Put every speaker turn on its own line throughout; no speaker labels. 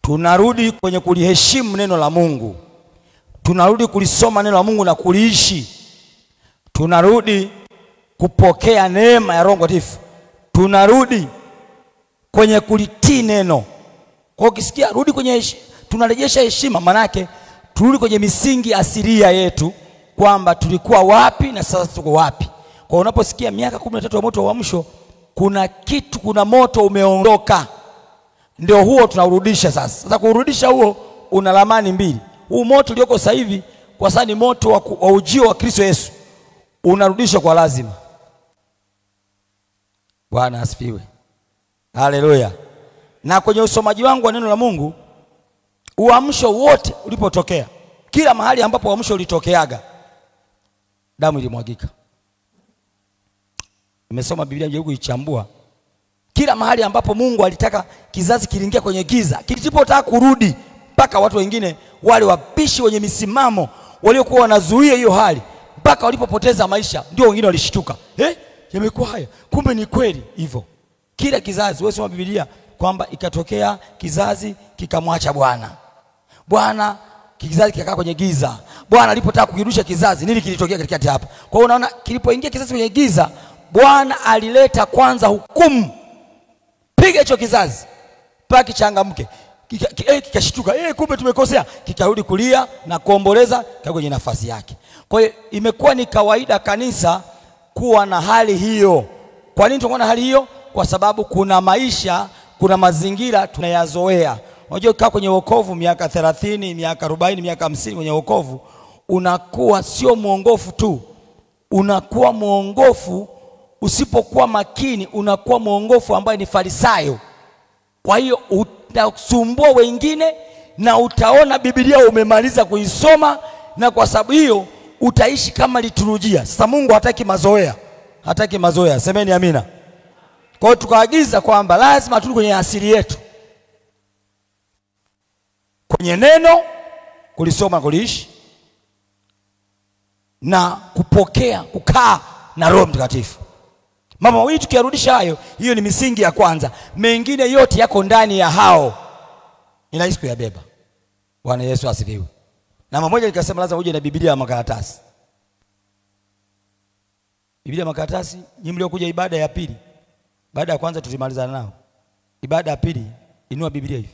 tunarudi kwenye kuliheshimu neno la Mungu. Tunarudi kulisoma neno la Mungu na kuliishi. Tunarudi kupokea neema ya Roho Mtakatifu. Tunarudi kwenye kulitii neno. Kwa ukisikia rudi kwenye tunarejesha heshima, maana yake turudi kwenye misingi asilia yetu, kwamba tulikuwa wapi na sasa tuko wapi. Kwa unaposikia miaka 13 ya moto wa uamsho, kuna moto umeondoka. Ndio huo tunaurudisha sasa. Sasa kurudisha huo una lamani mbili. Huu moto ulioko sasa hivi kwa sababu ni moto wa ujio wa Kristo Yesu, unarudishwa kwa lazima. Bwana asifiwe. Haleluya. Na kwenye usomaji wangu wa neno la Mungu, uamsho wote ulipotokea, kila mahali ambapo uamsho ulitokeaga, damu ilimwagika. Nimesoma Biblia nje huko ichambua. Kila mahali ambapo Mungu alitaka kizazi kiingia kwenye giza, kilipotaka kurudi, mpaka watu wengine wale wapishi wenye misimamo waliokuwa wanazuia hiyo hali, mpaka walipopoteza maisha, ndio wengine walishtuka. Yamekuwa haya, kumbe ni kweli hivyo. Kila kizazi, wewe soma Biblia kwamba ikatokea kizazi kikamwacha Bwana, kizazi kikakaa kwenye giza. Bwana alipotaka kukirudisha kizazi, nini kilitokea katikati hapa? Kwa hiyo unaona, kilipoingia kizazi kwenye giza, Bwana alileta kwanza hukumu. Piga hicho kizazi mpaka kichangamke. Kikashtuka, kumbe tumekosea, kikarudi kulia na kuomboleza kwenye nafasi yake. Kwa hiyo imekuwa ni kawaida kanisa kuwa na hali hiyo. Kwa nini tunaona hali hiyo? Kwa sababu kuna maisha, kuna mazingira tunayazoea. Unajua ukikaa kwenye wokovu miaka 30, miaka 40, miaka 50 kwenye wokovu, unakuwa sio muongofu tu. Unakuwa muongofu, usipokuwa makini unakuwa muongofu ambaye ni farisayo. Kwa hiyo utasumbua wengine na utaona Biblia umemaliza kuisoma, na kwa sababu hiyo utaishi kama liturujia. Sasa Mungu hataki mazoea. Semeni amina. Kwa hiyo tukaagiza kwamba lazima turudi kwenye asili yetu, kwenye neno, kulisoma, kuliishi na kupokea, kukaa na Roho Mtakatifu. Mama mawili tukiyarudisha hayo, hiyo ni misingi ya kwanza. Mengine yote yako ndani ya hao, ni rahisi kuyabeba. Bwana Yesu asifiwe. Na mmoja nikasema lazima uje na Biblia ya makaratasi. Biblia ya makaratasi, nyinyi mliokuja ibada ya pili, baada ya kwanza tulimalizana nao. Ibada ya pili, inua Biblia hivi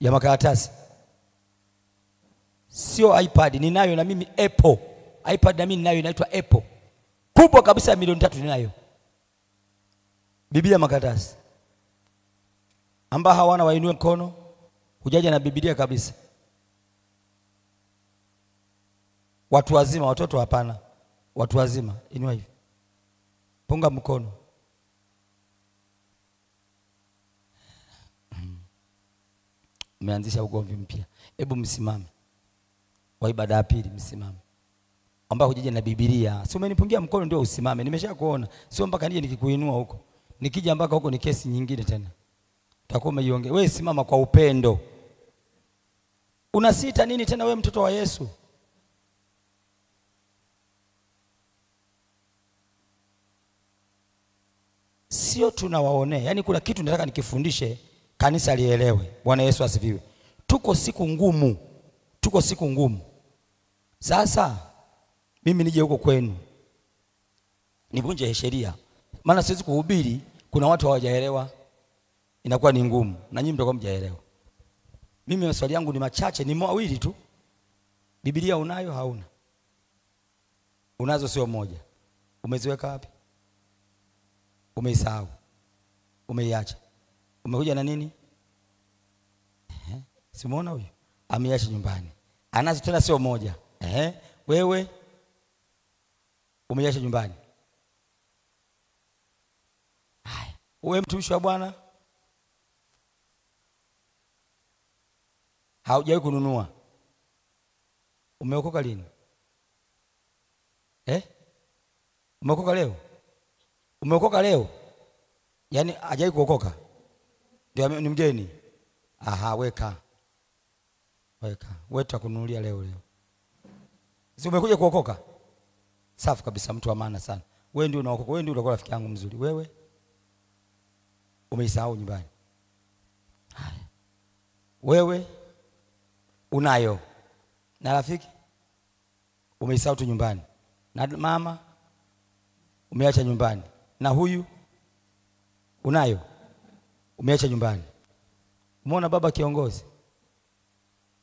ya makaratasi. Sio iPad, ninayo na mimi Apple. iPad na mimi ninayo, inaitwa Apple. Kubwa kabisa, milioni 3 ninayo. Biblia ya makaratasi. Ambao hawana wainue mkono, hujaja na Biblia kabisa. Watu wazima, watoto hapana. Watu wazima, inua hivi. Punga mkono. Umeanzisha ugomvi mpya. Hebu msimame. Wa ibada ya pili msimame. Ambao hujaja na Biblia. Si umenipungia mkono ndio usimame. Nimeshakuona. Sio mpaka nije nikikuinua huko. Nikija mpaka huko ni kesi nyingine tena. Utakuwa umejiongea. Wewe simama kwa upendo. Unasita nini tena wewe, mtoto wa Yesu? Sio tunawaonea. Yaani kuna kitu nataka nikifundishe kanisa lielewe. Bwana Yesu asifiwe. Tuko siku ngumu. Sasa mimi nije huko kwenu nivunje sheria, maana siwezi kuhubiri kuna watu hawajaelewa, inakuwa ni ngumu na nyinyi mtakuwa mjaelewa. Mimi maswali yangu ni machache, ni mawili tu. Biblia unayo hauna? Unazo sio moja. Umeziweka wapi? Umeisahau? Umeiacha? Umekuja na nini? Simuona huyu? Ameacha nyumbani. Anazo tena sio moja. Wewe umeacha nyumbani. Haya, wewe mtumishi wa Bwana haujawahi kununua. Umeokoka lini? Umeokoka leo? Umeokoka leo? Yaani hajawahi kuokoka. Ndio ni mgeni. Weka. Wewe tutakununulia leo. Si umekuja kuokoka? Safi kabisa, mtu wa maana sana. Wewe ndio unaokoka, wewe ndio utakuwa rafiki yangu mzuri. Wewe umeisahau nyumbani. Haya. wewe unayo, na rafiki umeisahau tu nyumbani, na mama umeacha nyumbani, na huyu unayo umeacha nyumbani. Umeona baba kiongozi?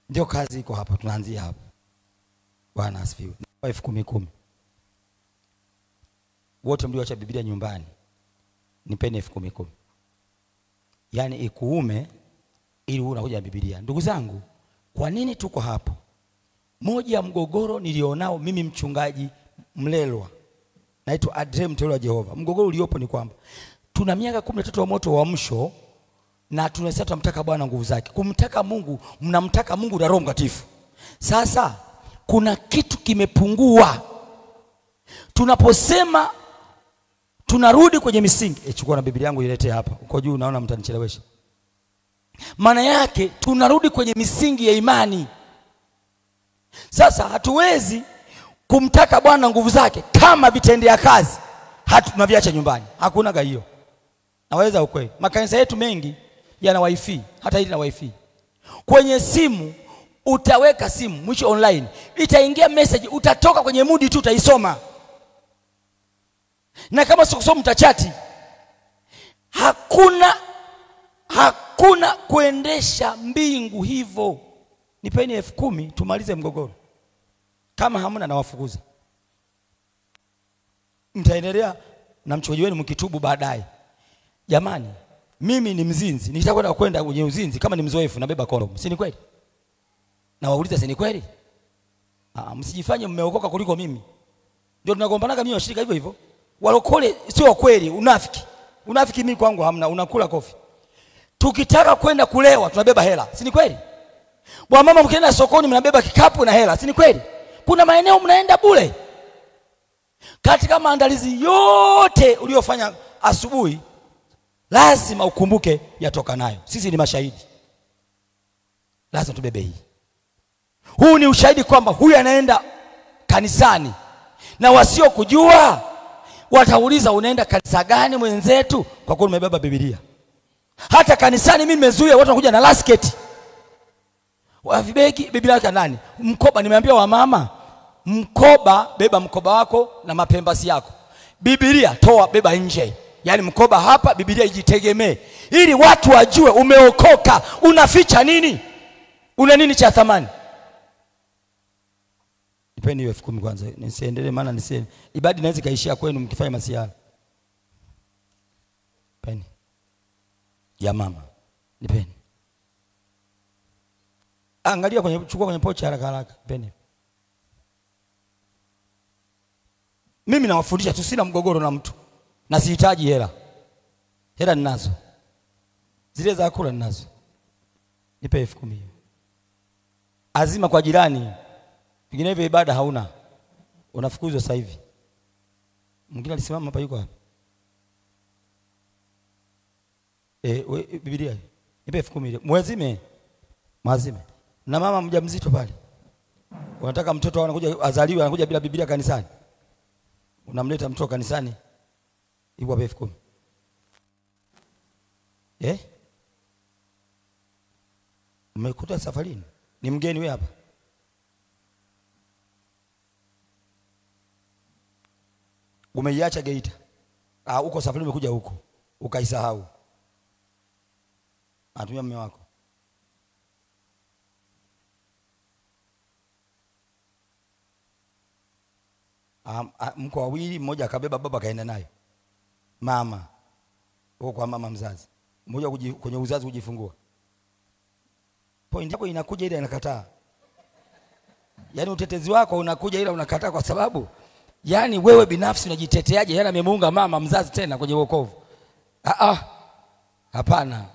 Ndio kazi iko hapa, tunaanzia hapa. Bwana asifiwe. 10,000 wote mlioacha Biblia nyumbani, nipeni 10,000. Yaani ikuume ili unakuja na Biblia. Ndugu zangu, kwa nini tuko hapo? Moja ya mgogoro nilionao mimi mchungaji Mlelwa, naitwa Adrem Mteule wa Jehova. Mgogoro uliopo ni kwamba tuna miaka 13 wa moto wa msho, na tunasema tunamtaka Bwana nguvu zake. Kumtaka Mungu, mnamtaka Mungu na Roho Mtakatifu. Sasa kuna kitu kimepungua. Tunaposema tunarudi kwenye misingi, chukua na Biblia yangu ilete hapa. Uko juu unaona mtanichelewesha. Maana yake tunarudi kwenye misingi ya imani. Sasa hatuwezi kumtaka Bwana nguvu zake kama vitendea kazi tunaviacha nyumbani. Hakuna hiyo. Naweza ukweli. Makanisa yetu mengi yana wifi, hata hili na wifi. Kwenye simu utaweka simu mwisho online, itaingia message, utatoka kwenye mudi tu utaisoma. Na kama sikusoma utachati. Hakuna kuendesha mbingu hivyo. Nipeni 10,000 tumalize mgogoro. Kama hamna na wafukuza. Mtaendelea na mchungaji wenu mkitubu baadaye. Jamani, mimi ni mzinzi, nikitaka kwenda kwenye uzinzi kama ni mzoefu nabeba kondom. Si ni kweli? Na wauliza si ni kweli? Msijifanye mmeokoka kuliko mimi. Ndio tunagombana kama washirika hivyo hivyo. Walokole sio kweli, unafiki. Unafiki mimi kwangu hamna, unakula kofi. Tukitaka kwenda kulewa tunabeba hela. Si ni kweli? Bwana mama mkienda sokoni mnabeba kikapu na hela. Si ni kweli? Kuna maeneo mnaenda bure. Katika maandalizi yote uliyofanya asubuhi, lazima ukumbuke yatoka nayo. Sisi ni mashahidi. Lazima tubebe hii. Huu ni ushahidi kwamba huyu anaenda kanisani. Na wasio kujua watauliza unaenda kanisa gani mwenzetu? Kwa kuwa umebeba Biblia. Hata kanisani mimi nimezuia watu wanakuja na lasketi. Wavibeki Biblia yake nani? Mkoba, nimeambia wa mama, mkoba beba mkoba wako na mapembasi yako. Biblia toa beba nje. Yaani mkoba hapa, Biblia ijitegemee. Ili watu wajue umeokoka. Unaficha nini? Una nini cha thamani? Nipeni hiyo 10,000 kwanza. Nisiendelee maana nisiende. Ibada inaweza kaishia kwenu mkifanya masiara. Nipeni. Ya mama. Nipeni. Angalia chukua kwenye pochi haraka haraka. Nipeni. Mimi nawafundisha tu, sina mgogoro na mtu. Na sihitaji hela. Hela ninazo. Zile za kula ninazo. Nipe 10,000. Azima kwa jirani. Vinginevyo ibada hauna. Unafukuzwa sasa hivi. Mwingine alisimama hapa yuko hapa. Biblia. Nipe 10,000. Mwazime. Mwazime. Na mama mjamzito pale. Unataka mtoto anakuja azaliwe anakuja bila Biblia kanisani. Unamleta mtoto kanisani. Ipo 10,000. Umekuta safarini. Ni mgeni wewe hapa. Umeiacha Geita. Uko safarini umekuja huko. Ukaisahau. Atumia mume wako. Mko wawili, mmoja akabeba baba kaenda naye. Mama. Uko kwa mama mzazi. Mmoja kwenye uzazi kujifungua. Point yako inakuja ile inakataa. Yaani utetezi wako unakuja ila unakataa kwa sababu yaani wewe binafsi unajiteteaje? Yana amemuunga mama mzazi tena kwenye wokovu. Hapana.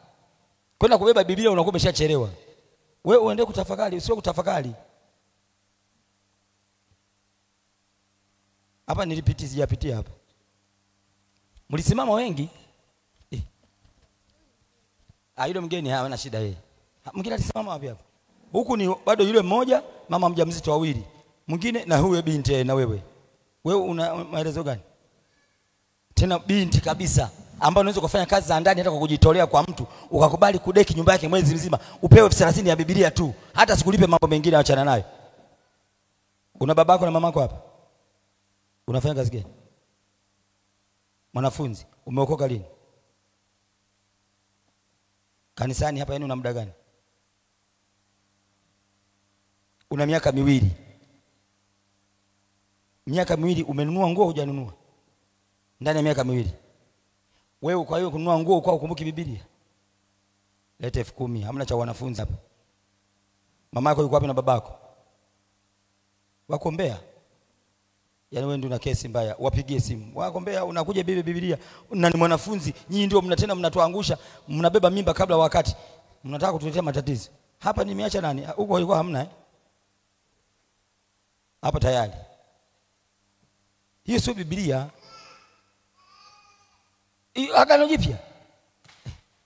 Kwenda kubeba Biblia unakuwa umeshachelewa. Wewe uende kutafakari, usio kutafakari. Hapa sijapitia hapa. Mlisimama wengi? Yule mgeni hana shida yeye. Mwingine alisimama wapi hapa? Huku ni bado yule mmoja, mama mjamzito wawili. Mwingine na huyo binti na wewe. Wewe una maelezo gani? Tena binti kabisa. ambao unaweza kufanya kazi za ndani hata kwa kujitolea kwa mtu, ukakubali kudeki nyumba yake mwezi mzima, upewe 30 ya Biblia tu, hata sikulipe mambo mengine, achana nayo. Una babako na mamako hapa? Unafanya kazi gani? Mwanafunzi, umeokoka lini? Kanisani hapa yenu una muda gani? Una miaka miwili. Miaka miwili umenunua nguo hujanunua? Ndani ya miaka miwili. Wewe kwa hiyo kununua nguo kwa ukumbuki Biblia? Lete 10,000, hamna cha wanafunzi hapa. Mamako yuko wapi na babako? Wako Mbeya. Yaani wewe ndio una kesi mbaya, wapigie simu. Wako Mbeya, unakuja Biblia na ni mwanafunzi, nyinyi ndio mnatuangusha, mnabeba mimba kabla wakati. Mnataka kutuletea matatizo. Hapa nimeacha nani? Huko ilikuwa hamna Hapa tayari. Hiyo sio Biblia. Hiyo Agano Jipya.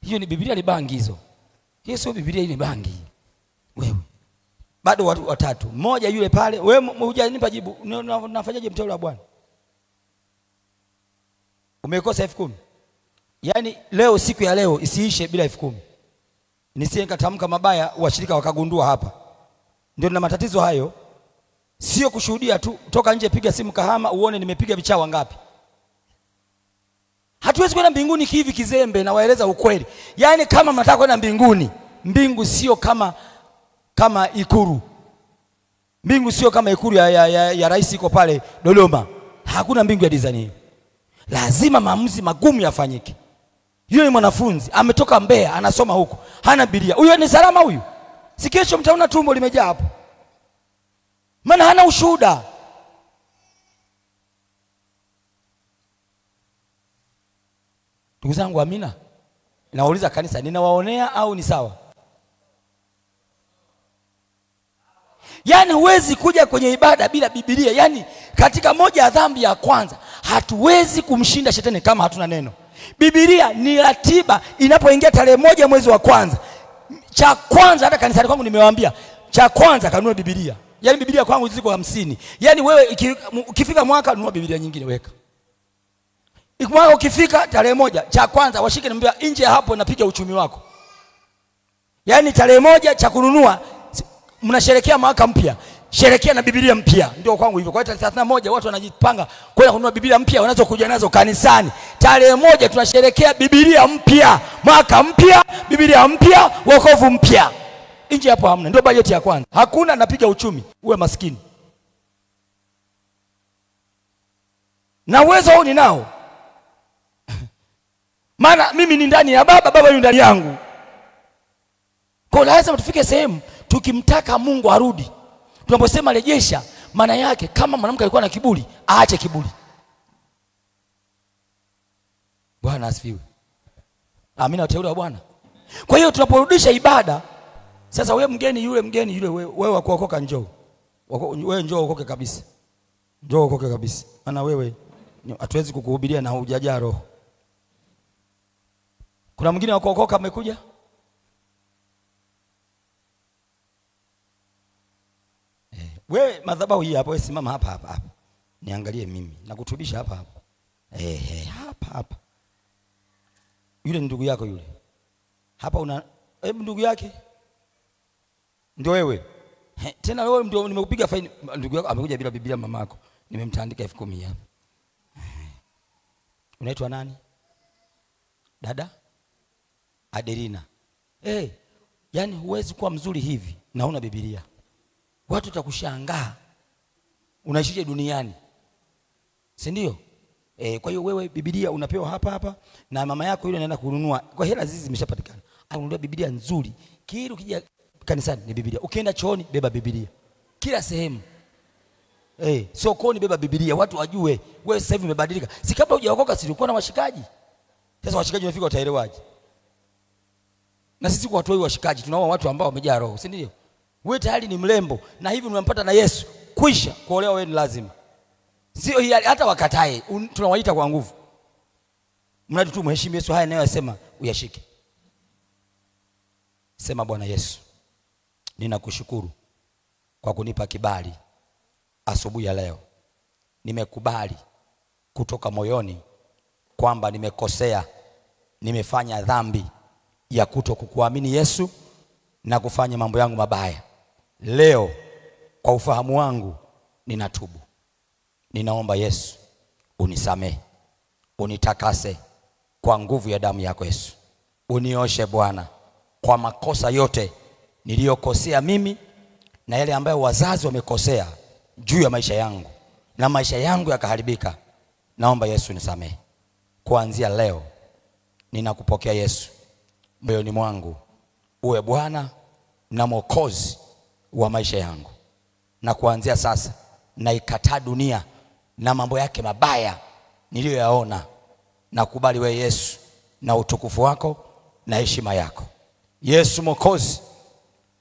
Hiyo ni Biblia libangi hizo. Hiyo sio Biblia, ile bangi. Wewe. Bado watu watatu. Mmoja yule pale, wewe hujanipa jibu. Unafanyaje mteule wa Bwana? Umekosa 10,000. Yaani leo, siku ya leo isiishe bila 10,000. Nisije nikatamka mabaya washirika wakagundua hapa. Ndio na matatizo hayo. Sio kushuhudia tu, toka nje piga simu Kahama uone nimepiga vichawa ngapi. Hatuwezi kwenda mbinguni hivi kizembe, na waeleza ukweli. Yaani kama mnataka kwenda mbinguni, mbingu sio kama Ikuru. Mbingu sio kama Ikuru ya rais iko pale Dodoma. Hakuna mbingu ya design hiyo. Lazima maamuzi magumu yafanyike. Yule mwanafunzi ametoka Mbeya, anasoma huko, hana Biblia. Huyo ni salama huyu? Si kesho mtaona tumbo limejaa hapo. Maana hana ushuhuda. Ndugu zangu, amina. Nauliza kanisa, ninawaonea au ni sawa? Yaani huwezi kuja kwenye ibada bila Biblia. Yaani katika moja ya dhambi ya kwanza, hatuwezi kumshinda shetani kama hatuna neno. Biblia ni ratiba. Inapoingia tarehe 1 mwezi wa kwanza, cha kwanza, hata kanisani kwangu nimewaambia, cha kwanza kanunue Biblia. Yaani Biblia kwangu ziko 50. Yaani wewe ukifika mwaka nunua Biblia nyingine weka. Mwaka ukifika tarehe 1, cha kwanza washike niambia nje hapo napiga uchumi wako. Yaani tarehe 1 cha kununua, mnasherehekea mwaka mpya, sherekea na Biblia mpya. Ndio kwangu hivyo. Kwa hiyo 31 watu wanajipanga kwenda kununua Biblia mpya wanazokuja nazo kanisani. Tarehe 1 tunasherehekea Biblia mpya, mwaka mpya, Biblia mpya, wokovu mpya. Nje hapo hamna. Ndio bajeti ya kwanza. Hakuna napiga uchumi, uwe maskini. Na uwezo huu ninao. Maana mimi ni ndani ya baba, baba yu ndani yangu. Kwa lazima tufike sehemu tukimtaka Mungu arudi. Tunaposema rejesha, maana yake kama mwanamke alikuwa na kiburi, aache kiburi. Bwana asifiwe. Amina, wateule wa Bwana. Kwa hiyo tunaporudisha ibada, sasa wewe mgeni yule wewe wa kuokoka njoo. Wewe njoo uokoke kabisa. Njoo uokoke kabisa. Maana wewe hatuwezi kukuhubiria na hujajaa roho. Kuna mwingine wa kuokoka amekuja? Wewe madhabahu hii hapa, wewe simama hapa. Niangalie mimi. Nakutubisha hapa. Hapa. Yule ndugu yako yule. Hapa una ndugu yake? Ndio wewe. Tena wewe ndio nimekupiga faini. Ndugu yako amekuja bila Biblia, mamako. Nimemtandika 10,000 hapa. Unaitwa nani? Dada Adelina. Yaani huwezi kuwa mzuri hivi na huna Biblia. Watu watakushangaa. Unaishije duniani? Si ndio? Kwa hiyo wewe Biblia unapewa hapa na mama yako yule anaenda kununua. Kwa hela hizi zimeshapatikana. Anunua Biblia nzuri. Kila ukija kanisani ni Biblia. Ukienda chooni beba Biblia. Kila sehemu. Sokoni beba Biblia. Watu wajue wewe sasa hivi umebadilika. Si kabla hujaokoka si ulikuwa na washikaji. Sasa washikaji wamefika, wataelewaje? Na sisi kwa watu wewe washikaji tunaoa watu ambao wamejaa roho, si ndio? Wewe tayari ni mlembo na hivi unampata na Yesu. Kwisha kuolewa wewe ni lazima. Sio hiari hata wakatae, tunawaita kwa nguvu. Mradi tu mheshimu Yesu, haya nayo yasema uyashike. Sema, Bwana Yesu, ninakushukuru kwa kunipa kibali asubuhi ya leo. Nimekubali kutoka moyoni kwamba nimekosea nimefanya dhambi ya kutokukuamini Yesu na kufanya mambo yangu mabaya. Leo kwa ufahamu wangu ninatubu. Ninaomba Yesu unisamehe, unitakase kwa nguvu ya damu yako Yesu. Unioshe Bwana kwa makosa yote niliyokosea mimi na yale ambayo wazazi wamekosea juu ya maisha yangu na maisha yangu yakaharibika. Naomba Yesu nisamehe. Kuanzia leo ninakupokea Yesu moyoni mwangu, uwe Bwana na Mwokozi wa maisha yangu. Na kuanzia sasa naikataa dunia na mambo yake mabaya niliyoyaona, na kubali wewe Yesu na utukufu wako na heshima yako. Yesu Mwokozi,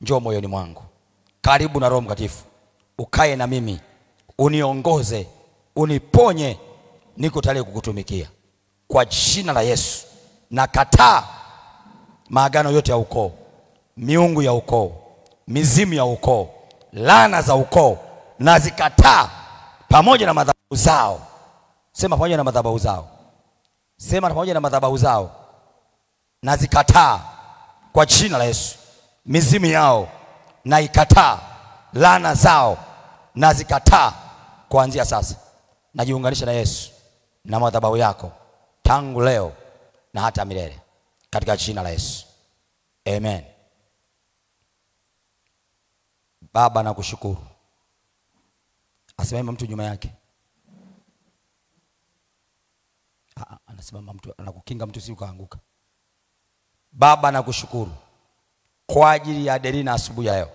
njoo moyoni mwangu. Karibu na Roho Mtakatifu, ukae na mimi, uniongoze, uniponye, niko tayari kukutumikia. Kwa jina la Yesu nakataa maagano yote ya ukoo, miungu ya ukoo, mizimu ya ukoo, laana za ukoo, nazikataa pamoja na madhabahu zao. Sema pamoja na madhabahu zao. Sema pamoja na madhabahu zao. Nazikataa kwa jina la Yesu. Mizimu yao naikataa, laana zao nazikataa. Kuanzia sasa najiunganisha na Yesu na madhabahu yako tangu leo na hata milele, katika jina la Yesu. Amen. Baba nakushukuru. Asimama mtu nyuma yake. Anasimama mtu, anakukinga mtu si kaanguka. Baba nakushukuru kwa ajili ya Adelina asubuhi ya leo.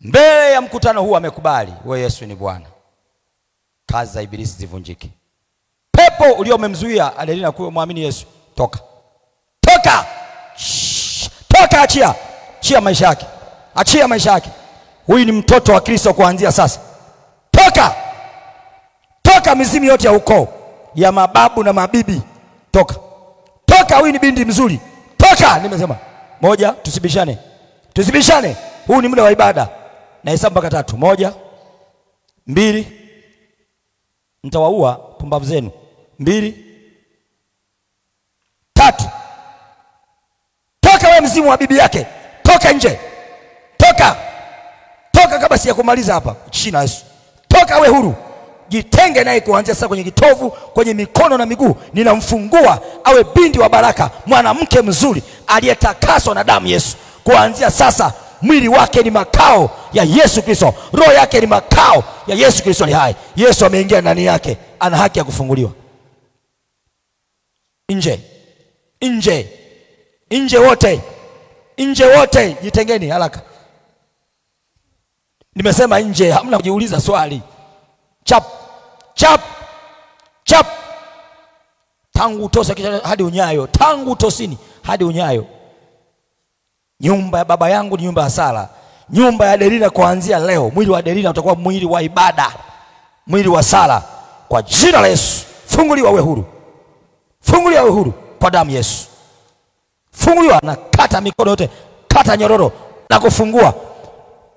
Mbele ya mkutano huu amekubali wewe Yesu ni Bwana. Kazi za ibilisi zivunjike. Pepo uliomemzuia Adelina kuwa muamini Yesu, toka. Toka. Toka, achia. Achia maisha yake. Achia maisha yake. Huyu ni mtoto wa Kristo kuanzia sasa. Toka. Toka mizimu yote ya ukoo, ya mababu na mabibi. Toka. Toka, huyu ni binti mzuri. Toka, nimesema. Moja, tusibishane. Tusibishane. Huu ni muda wa ibada. Na hesabu mpaka 3. 1, 2. Nitawaua pumbavu zenu. 2, 3. Toka wewe mzimu wa bibi yake. Toka nje. Toka. Toka kabla sijakumaliza hapa. Jina Yesu. Toka wewe huru. Jitenge naye kuanzia sasa kwenye kitovu, kwenye mikono na miguu. Ninamfungua awe binti wa baraka, mwanamke mzuri aliyetakaswa na damu Yesu. Kuanzia sasa mwili wake ni makao ya Yesu Kristo. Roho yake ni makao ya Yesu Kristo ni hai. Yesu ameingia ndani yake, ana haki ya kufunguliwa. Nje. Nje. Nje wote. Nje wote, jitengeni haraka. Nimesema nje, hamna kujiuliza swali. Chap. Chap. Chap. Tangu utosa hadi unyayo, tangu utosini hadi unyayo. Nyumba ya baba yangu ni nyumba ya sala. Nyumba ya Adelina kuanzia leo, mwili wa Adelina utakuwa mwili wa ibada, mwili wa sala. Kwa jina la Yesu, funguliwa wewe huru. Funguliwa wewe huru kwa damu Yesu. Funguliwa, na kata mikono yote, kata nyororo na kufungua.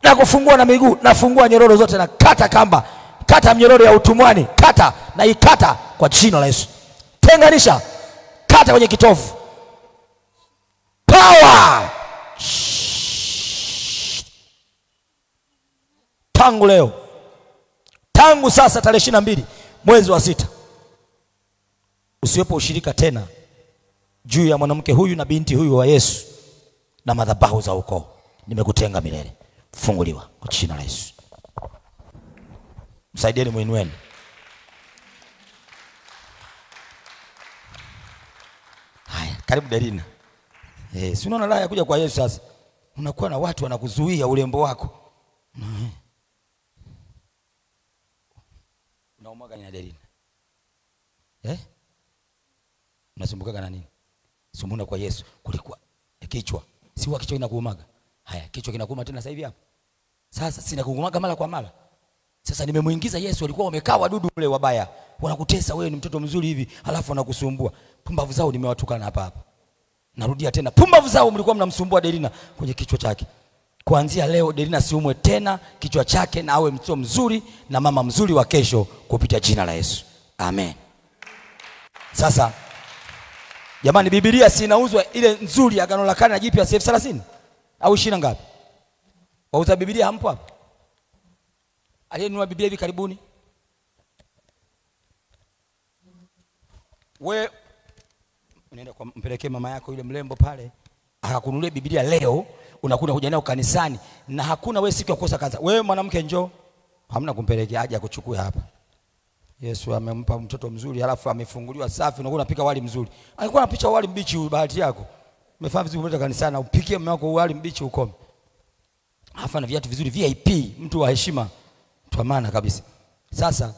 Na kufungua na miguu, nafungua nyororo zote, na kata kamba, kata mnyororo ya utumwani, kata na ikata kwa jina la Yesu. Tenganisha, kata kwenye kitovu. Power. Tangu leo, tangu sasa tarehe 22 mwezi wa 6, usiwepo ushirika tena juu ya mwanamke huyu na binti huyu wa Yesu na madhabahu za ukoo. Nimekutenga milele. Funguliwa kwa jina la Yesu. Msaidieni muinueni. Haya, karibu Adelina. Si unaona raha ya kuja kwa Yesu sasa. Unakuwa na watu wanakuzuia urembo wako. Unaumwaga ni Adelina. Unasumbuka na nini? Sumbuna kwa Yesu. Kulikuwa kichwa. Si wa kichwa kinakuumaga. Haya, kichwa kinakuuma tena sasa hivi hapa. Sasa sina kuumaga mara kwa mara. Sasa nimemuingiza Yesu, walikuwa wamekaa wadudu wale wabaya. Wanakutesa wewe, ni mtoto mzuri hivi, halafu wanakusumbua. Pumbavu zao nimewatukana hapa hapa. Narudia tena, pumbavu zao mlikuwa mnamsumbua Adelina kwenye kichwa chake. Kuanzia leo Adelina siumwe tena kichwa chake, na awe mtoto mzuri na mama mzuri wa kesho kupitia jina la Yesu. Amen. Sasa Jamani, Biblia si inauzwa ile nzuri ya Agano la Kale na Jipya elfu 30 au 20 ngapi? Wauza Biblia hampo hapo? Aliyenunua Biblia hivi karibuni? Wewe unaenda kwa mpelekee mama yako yule mlembo pale, akakununulia Biblia leo, unakuja kuja nayo kanisani na hakuna wewe siku ya kukosa kaza. Wewe mwanamke njoo, hamna kumpelekea aje akuchukue hapa. Yesu amempa mtoto mzuri, halafu amefunguliwa safi, unakuwa unapika wali mzuri. Alikuwa anapicha wali mbichi, bahati yako. Umefanya vizuri kuleta kanisani, upikie mume wako wali mbichi ukome. Halafu na viatu vizuri VIP, mtu wa heshima, mtu wa maana kabisa. Sasa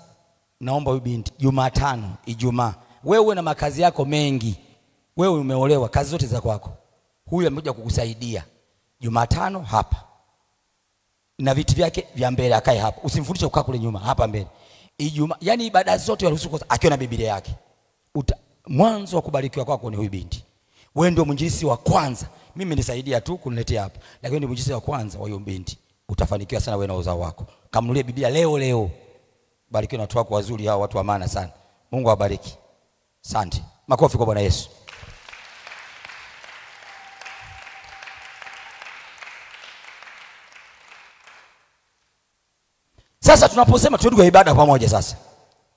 naomba huyu binti Jumatano, Ijumaa, wewe na makazi yako mengi. Wewe umeolewa, kazi zote za kwako. Huyu amekuja kukusaidia. Jumatano hapa. Na viti vyake vya mbele akae hapa. Usimfundishe kukaa kule nyuma, hapa mbele. Ijumaa, yani ibada zote waruhusu kosa akiwa na Biblia yake. Mwanzo wa kubarikiwa kwako ni huyu binti. Wewe ndio mwinjilisti wa kwanza. Mimi nisaidia tu kuniletea hapa. Lakini ndio mwinjilisti wa kwanza wa huyo binti. Utafanikiwa sana wewe na uzao wako. Kamnulie Biblia leo. Barikiwa na watu wako wazuri hao, watu wa maana sana. Mungu awabariki. Asante. Makofi kwa Bwana Yesu. Sasa tunaposema turudi kwa ibada pamoja sasa.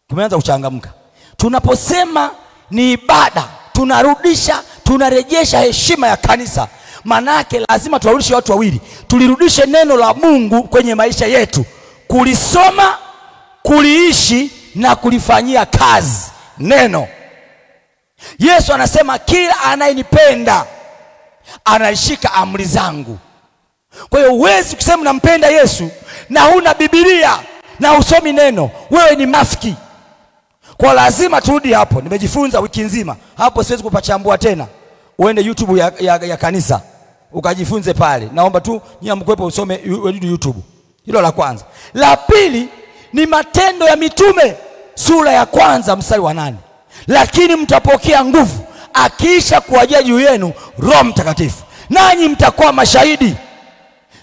Tumeanza kuchangamka. Tunaposema ni ibada, tunarejesha heshima ya kanisa. Maana yake lazima tuwarudishe watu wawili. Tulirudishe neno la Mungu kwenye maisha yetu. Kulisoma, kuliishi na kulifanyia kazi neno. Yesu anasema kila anayenipenda anashika amri zangu. Kwa hiyo huwezi kusema unampenda Yesu na huna Biblia na usomi neno, wewe ni mafiki. Kwa lazima turudi hapo. Nimejifunza wiki nzima. Hapo siwezi kupachambua tena. Uende YouTube ya kanisa ukajifunze pale. Naomba tu nyinyi mkwepo usome YouTube. Hilo la kwanza. La pili ni Matendo ya Mitume sura ya 1 mstari wa 8. Lakini mtapokea nguvu akiisha kuwajia juu yenu Roho Mtakatifu, nanyi mtakuwa mashahidi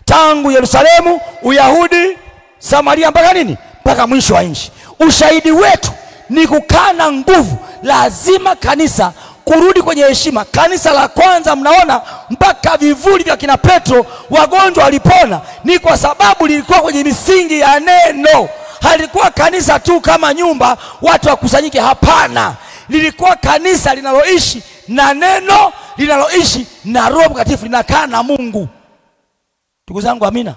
tangu Yerusalemu, Uyahudi, Samaria mpaka nini? Mpaka mwisho wa nchi. Ushahidi wetu ni kukana nguvu. Lazima kanisa kurudi kwenye heshima. Kanisa la kwanza mnaona mpaka vivuli vya kina Petro wagonjwa walipona, ni kwa sababu lilikuwa kwenye misingi ya neno. Halikuwa kanisa tu kama nyumba watu wakusanyike, hapana. Lilikuwa kanisa linaloishi na neno, linaloishi na Roho Mtakatifu, linakaa na Mungu. Ndugu zangu, amina.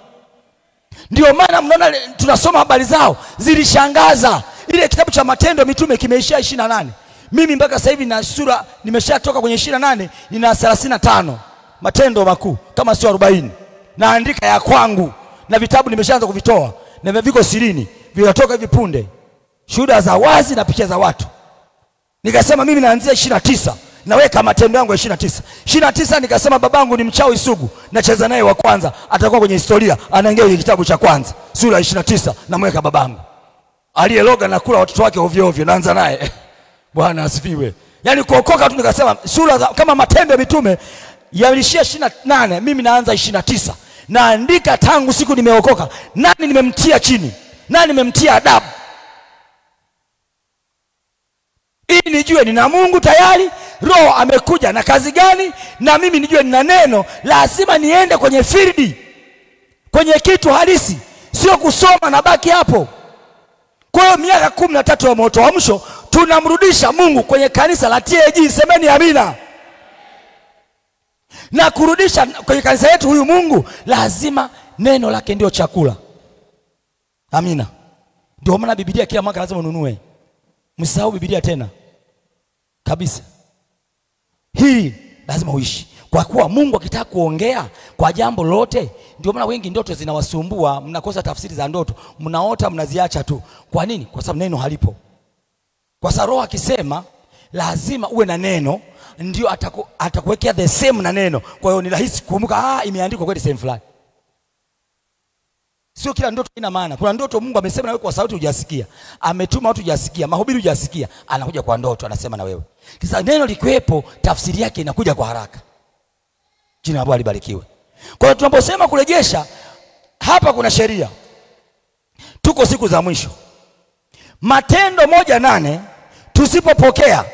Ndio maana mnaona tunasoma habari zao, zilishangaza. Ile kitabu cha Matendo ya Mitume kimeishia 28. Mimi mpaka sasa hivi na sura nimeshatoka kwenye 28, nina 35 matendo makuu kama sio 40. Naandika ya kwangu na vitabu nimeshaanza kuvitoa. Na viko 20 vinatoka hivi punde. Shuhuda za wazi na picha za watu. Nikasema mimi naanzia 29. Naweka matendo yangu ya 29. 29 nikasema babangu ni mchawi sugu, nacheza naye wa kwanza, atakuwa kwenye historia, anaingia kwenye kitabu cha kwanza, sura 29, namweka babangu. Aliyeloga na kula watoto wake ovyo ovyo, naanza naye. Bwana asifiwe. Yaani kuokoka tu nikasema sura kama Matendo ya Mitume yalishia 28, mimi naanza 29. Naandika tangu siku nimeokoka, nani nimemtia chini, nani nimemtia adabu. Ili nijue nina Mungu tayari, Roho amekuja na kazi gani, na mimi nijue nina neno. Lazima niende kwenye field, kwenye kitu halisi, sio kusoma na baki hapo. Kwa hiyo miaka 13 ya moto wa mwisho tunamrudisha Mungu kwenye kanisa la TAG, semeni amina. Na kurudisha kwenye kanisa yetu huyu Mungu, lazima neno lake ndio chakula. Amina. Ndio maana Biblia kila mwaka lazima ununue. Msisahau Biblia tena. Kabisa. Hii lazima uishi. Kwa kuwa Mungu akitaka kuongea kwa jambo lote, ndio maana wengi ndoto zinawasumbua, mnakosa tafsiri za ndoto, mnaota mnaziacha tu. Kwa nini? Kwa sababu neno halipo. Kwa sababu Roho akisema lazima uwe na neno, ndio atakuwekea the same na neno. Kwa hiyo ni rahisi kukumbuka, imeandikwa kweli same fulani. Sio kila ndoto ina maana. Kuna ndoto Mungu amesema na wewe kwa sauti hujasikia. Ametuma watu hujasikia, mahubiri hujasikia, anakuja kwa ndoto anasema na wewe. Sasa neno likiwepo, tafsiri yake inakuja kwa haraka. Jina la Bwana libarikiwe. Kwa hiyo tunaposema kurejesha, hapa kuna sheria. Tuko siku za mwisho. Matendo 1:8 tusipopokea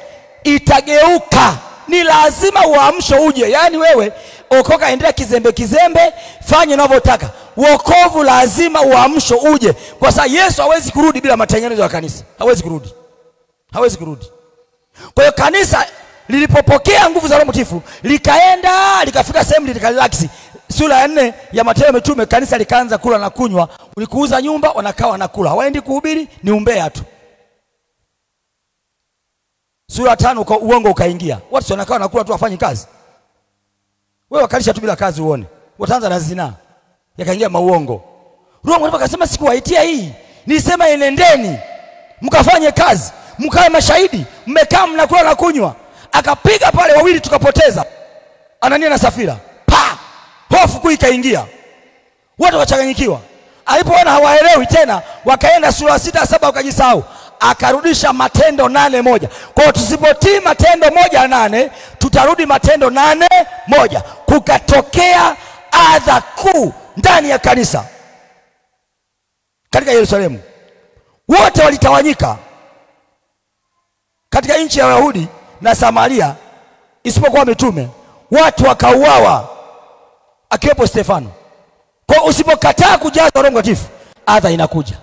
itageuka ni lazima uamsho uje. Yaani wewe okoka, endelea kizembe, fanya unavyotaka. Wokovu lazima uamsho uje, kwa sababu Yesu hawezi kurudi bila matengenezo ya kanisa. Hawezi kurudi. Kwa hiyo kanisa lilipopokea nguvu za Roho Mtakatifu, likaenda likafika sehemu likarelax. Sura ya 4 ya Mathayo ya Mitume, kanisa likaanza kula na kunywa. Ulikuuza nyumba, wanakaa wanakula. Hawaendi kuhubiri, ni umbea tu. Sura ya 5 uongo ukaingia. Watu wanakaa wanakula tu, wafanyi kazi. Wewe wakalisha tu bila kazi uone. Wataanza na zinaa. Yakaingia mauongo. Roho Mungu akasema sikuwaitia hii. Nisema enendeni mkafanye kazi, mkae mashahidi. Mmekaa mnakula na kunywa. Akapiga pale, wawili tukapoteza. Anania na Safira. Pa! Hofu kuu ikaingia. Watu wachanganyikiwa. Alipoona hawaelewi tena, wakaenda sura 6-7 wakajisahau. Akarudisha Matendo 8:1. Kwa hiyo tusipotii Matendo 1:8, tutarudi Matendo 8:1. Kukatokea adha kuu ndani ya kanisa katika Yerusalemu. Wote walitawanyika katika nchi ya Wayahudi na Samaria, isipokuwa mitume. Watu wakauawa, akiwepo Stefano. Kwa usipokataa kujazwa Roho Mtakatifu, adha inakuja.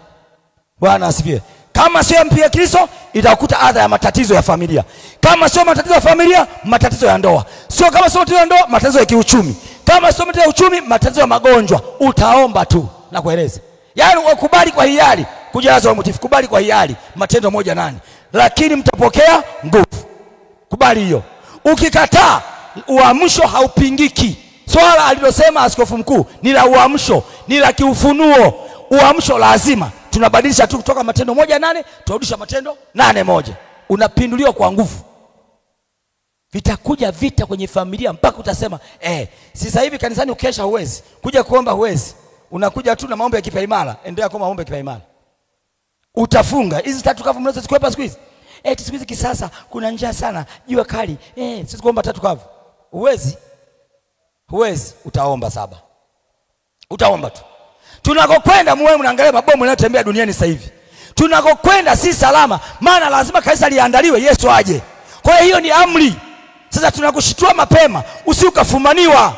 Bwana asifiwe. Kama sio mpia Kristo, itakuta adha ya matatizo ya familia. Kama sio matatizo ya familia, matatizo ya ndoa. Kama sio matatizo ya ndoa, matatizo ya kiuchumi. Kama sio matatizo ya uchumi, matatizo ya magonjwa. Utaomba tu na kueleza. Yaani ukubali kwa hiari kujazwa Roho Mtakatifu, kubali kwa hiari. Matendo 1:8. Lakini mtapokea nguvu. Kubali hiyo. Ukikataa, uamsho haupingiki. Swala alilosema askofu mkuu ni la uamsho, ni la kiufunuo. Uamsho lazima. Tunabadilisha tu kutoka Matendo 1:8 turudisha Matendo 8:1. Unapinduliwa kwa nguvu. Vitakuja vita kwenye familia mpaka utasema sasa hivi kanisani ukesha huwezi, kuja kuomba huwezi. Unakuja tu na maombi ya kipaimara, endelea kwa maombi ya kipaimara. Utafunga. Hizi 3 kavu mnazo zikwepa siku hizi. Siku hizi kisasa kuna njaa sana, jua kali. Sisi kuomba 3 kavu. Huwezi, utaomba 7. Utaomba tu. Tunakokwenda muwe mnaangalia mabomu yanayotembea duniani sasa hivi. Tunakokwenda si salama, maana lazima kanisa liandaliwe Yesu aje. Kwa hiyo ni amri. Sasa tunakushitua mapema, usikafumaniwa.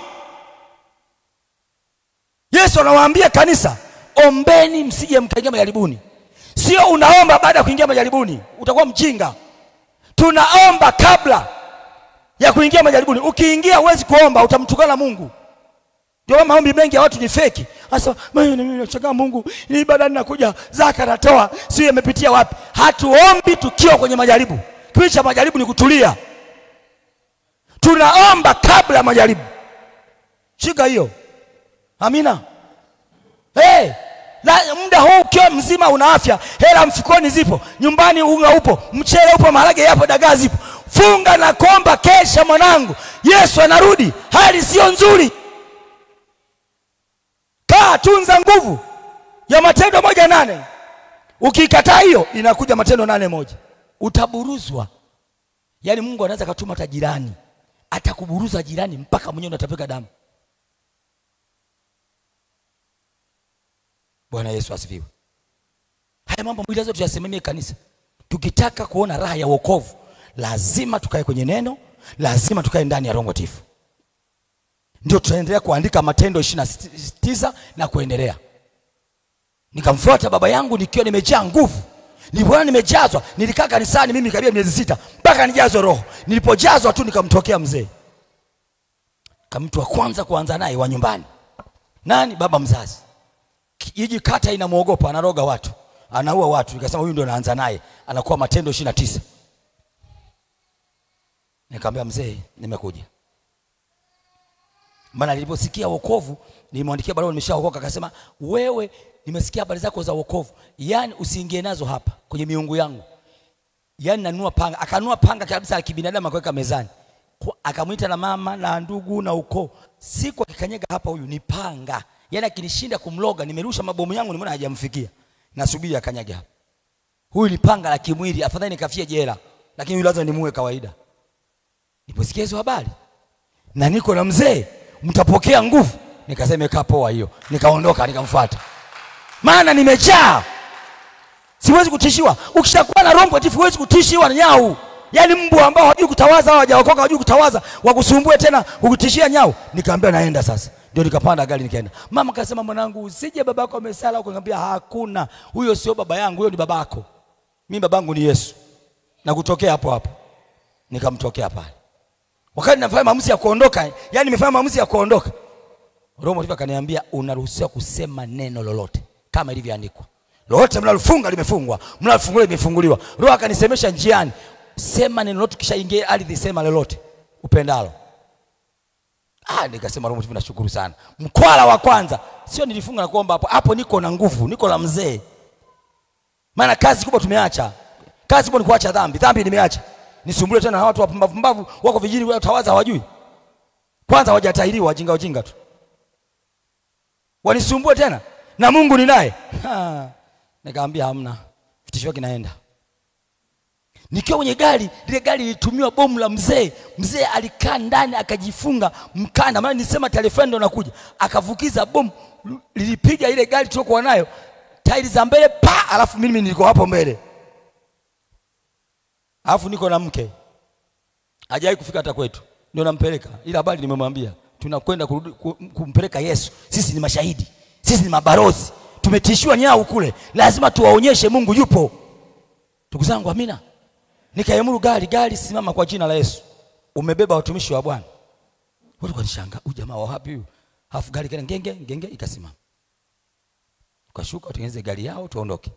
Yesu anawaambia kanisa, ombeni msije mkaingia majaribuni. Sio unaomba baada ya kuingia majaribuni, utakuwa mjinga. Tunaomba kabla ya kuingia majaribuni. Ukiingia huwezi kuomba, utamtukana Mungu. Ndio maombi mengi ya watu ni feki. Sasa mimi nachanga Mungu, ni ibada ninakuja, zaka natoa, sio imepitia wapi? Hatuombi tukiwa kwenye majaribu. Kisha majaribu ni kutulia. Tunaomba kabla ya majaribu. Shika hiyo. Amina. Muda huu ukiwa mzima una afya, hela mfukoni zipo, nyumbani unga upo, mchele upo, maharage yapo, dagaa zipo. Funga na kuomba, kesha mwanangu. Yesu anarudi, hali sio nzuri. Tunza nguvu ya Matendo 1:8. Ukikataa hiyo, inakuja Matendo 8:1. Utaburuzwa. Yaani Mungu anaweza kutuma hata jirani, atakuburuza jirani mpaka mwenyewe unatapika damu. Bwana Yesu asifiwe. Haya mambo mwili lazima tuyasimamie kanisa. Tukitaka kuona raha ya wokovu, lazima tukae kwenye neno, lazima tukae ndani ya Roho Mtakatifu. Ndio tutaendelea kuandika Matendo 29 na kuendelea. Nikamfuata baba yangu nikiwa nimejaa nguvu. Nilipoona nimejazwa, nilikaa kanisani mimi karibia miezi 6 mpaka nijazwe Roho. Nilipojazwa tu nikamtokea mzee. Kama mtu wa kwanza kuanza naye wa nyumbani. Nani? Baba mzazi. Hiji kata inamuogopa, anaroga watu, anaua watu. Nikasema huyu ndio naanza naye, anakuwa Matendo 29. Nikamwambia mzee, nimekuja. Maana niliposikia wokovu, nilimwandikia barua nimeshaokoka, akasema wewe nimesikia habari zako za wokovu. Yaani usiingie nazo hapa kwenye miungu yangu. Yaani nanunua panga, akanunua panga kabisa la kibinadamu akaweka mezani. Akamuita na mama na ndugu na ukoo. Siku akikanyega hapa huyu ni panga. Yaani akinishinda kumloga, nimerusha mabomu yangu nimeona hajamfikia. Nasubiri akanyage hapa. Huyu ni panga la kimwili, afadhali nikafie jela, lakini huyu lazima nimuue kawaida. Niposikia hizo habari na niko na mzee, mtapokea nguvu. Nikasema kaa poa hiyo. Nikaondoka nikamfuata. Maana nimejaa. Siwezi kutishiwa. Ukishakuwa na Roho Mtakatifu huwezi kutishiwa na nyau. Yaani mbwa ambao hawajui kutawaza, hawajaokoka, hawajui kutawaza, wakusumbue tena kukutishia nyao. Nikamwambia naenda sasa. Ndio nikapanda gari nikaenda. Mama akasema mwanangu usije babako amesala huko. Nikamwambia hakuna. Huyo sio baba yangu, huyo ni babako. Mimi babangu ni Yesu. Na kutokea hapo hapo. Nikamtokea pale. Wakati nafanya maamuzi ya kuondoka, yani nimefanya maamuzi ya kuondoka, Roho Mtakatifu akaniambia unaruhusiwa kusema neno lolote kama ilivyoandikwa. Lolote mnalofunga limefungwa, mnalofungua limefunguliwa. Roho akanisemesha njiani, sema neno lolote kisha ingie ardhi, sema lolote upendalo. Nikasema Roho Mtakatifu nashukuru sana. Mkwala wa kwanza, sio nilifunga na kuomba hapo. Hapo niko na nguvu, niko la mzee. Maana kazi kubwa tumeacha. Kazi kubwa ni kuacha dhambi. Dhambi nimeacha. Nisumbue tena na watu wapumbavu wako vijijini wao tawaza hawajui. Kwanza hawajatahiriwa wajinga tu. Wanisumbue tena na Mungu ni naye. Nikamwambia hamna. Vitisho kinaenda. Nikiwa kwenye gari, ile gari ilitumiwa bomu la mzee. Mzee alikaa ndani akajifunga mkanda. Maana nisema telefoni ndo nakuja. Akavukiza bomu, lilipiga ile gari tulikuwa nayo. Tairi za mbele alafu mimi niko hapo mbele. Alafu niko na mke. Hajawahi kufika hata kwetu. Ndio nampeleka. Ila habari nimemwambia. Tunakwenda kumpeleka Yesu. Sisi ni mashahidi. Sisi ni mabarozi. Tumetishiwa nyao kule. Lazima tuwaonyeshe Mungu yupo. Ndugu zangu amina. Nikaamuru gari simama kwa jina la Yesu. Umebeba watumishi wa Bwana. Watu wanishangaa, huyu jamaa wa wapi huyu? Alafu gari kana ngenge ikasimama. Tukashuka tutengeneze gari yao tuondoke.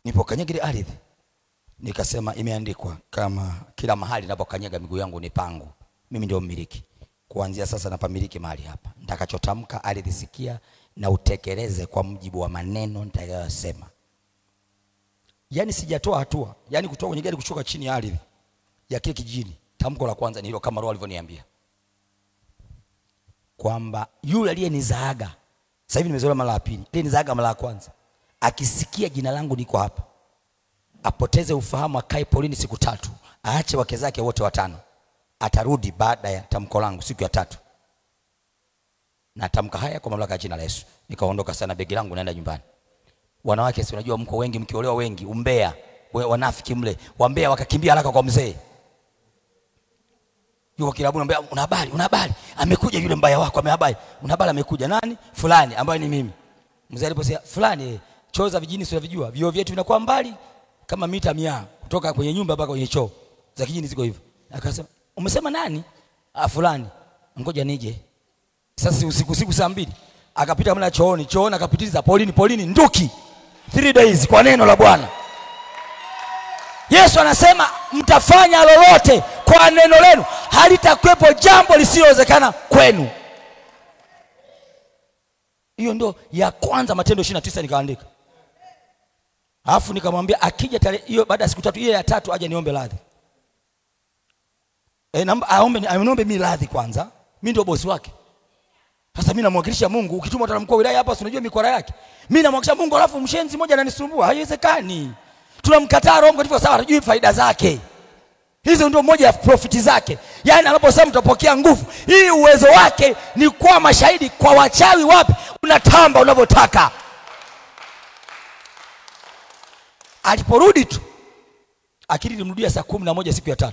Nipokanyaga ile ardhi. Nikasema imeandikwa kama kila mahali ninapokanyaga miguu yangu ni pangu. Mimi ndio mmiliki. Kuanzia sasa napamiliki mahali hapa. Nitakachotamka ardhi sikia na utekeleze kwa mujibu wa maneno nitakayosema. Yaani sijatoa hatua. Yaani kutoka kwenye gari kushuka chini ya ardhi ya kile kijijini. Tamko la kwanza ni hilo kama Roho alivyoniambia. Kwamba yule aliyenizaaga. Sasa hivi nimezoea mara ya pili. Aliyenizaaga mara ya kwanza. Akisikia jina langu niko hapa. Apoteze ufahamu akae polini siku 3. Aache wake zake wote 5. Atarudi baada ya tamko langu siku ya 3. Na tamka haya kwa mamlaka ya jina la Yesu. Nikaondoka sana begi langu naenda nyumbani. Wanawake si unajua mko wengi mkiolewa wengi, umbea, wanafiki mle. Wambea wakakimbia haraka kwa mzee. Yuko kilabu anambia una habari. Amekuja yule mbaya wako amehabari. Una habari amekuja nani? Fulani ambaye ni mimi. Mzee aliposema fulani choo za vijijini sio vijua. Vioo vyetu vinakuwa mbali kama mita 100 kutoka kwenye nyumba mpaka kwenye choo. Za kijijini ziko hivyo. Akasema umesema nani? Fulani. Ngoja nije. Sasa usiku saa 2 akapita mla chooni akapitiliza polini nduki 3 days kwa neno la Bwana. Yesu anasema mtafanya lolote kwa neno lenu, halitakuwepo jambo lisilowezekana kwenu. Hiyo ndio ya kwanza Matendo 29 nikaandika. Alafu nikamwambia akija tarehe hiyo baada ya siku 3 ile ya 3 aje niombe radhi. Aombe mimi radhi kwanza. Mimi ndio bosi wake. Sasa mimi namwakilisha Mungu. Ukituma hata mkuu wa wilaya hapa unajua mikora yake. Mimi namwakilisha Mungu alafu mshenzi mmoja ananisumbua. Haiwezekani. Tunamkataa Roho Mtakatifu sawa, hatujui faida zake. Hizo ndio moja ya profiti zake. Yaani anaposema mtapokea nguvu, hii uwezo wake ni kuwa mashahidi kwa wachawi wapi unatamba unavyotaka. Aliporudi tu akili ilimrudia saa 11 siku ya 3.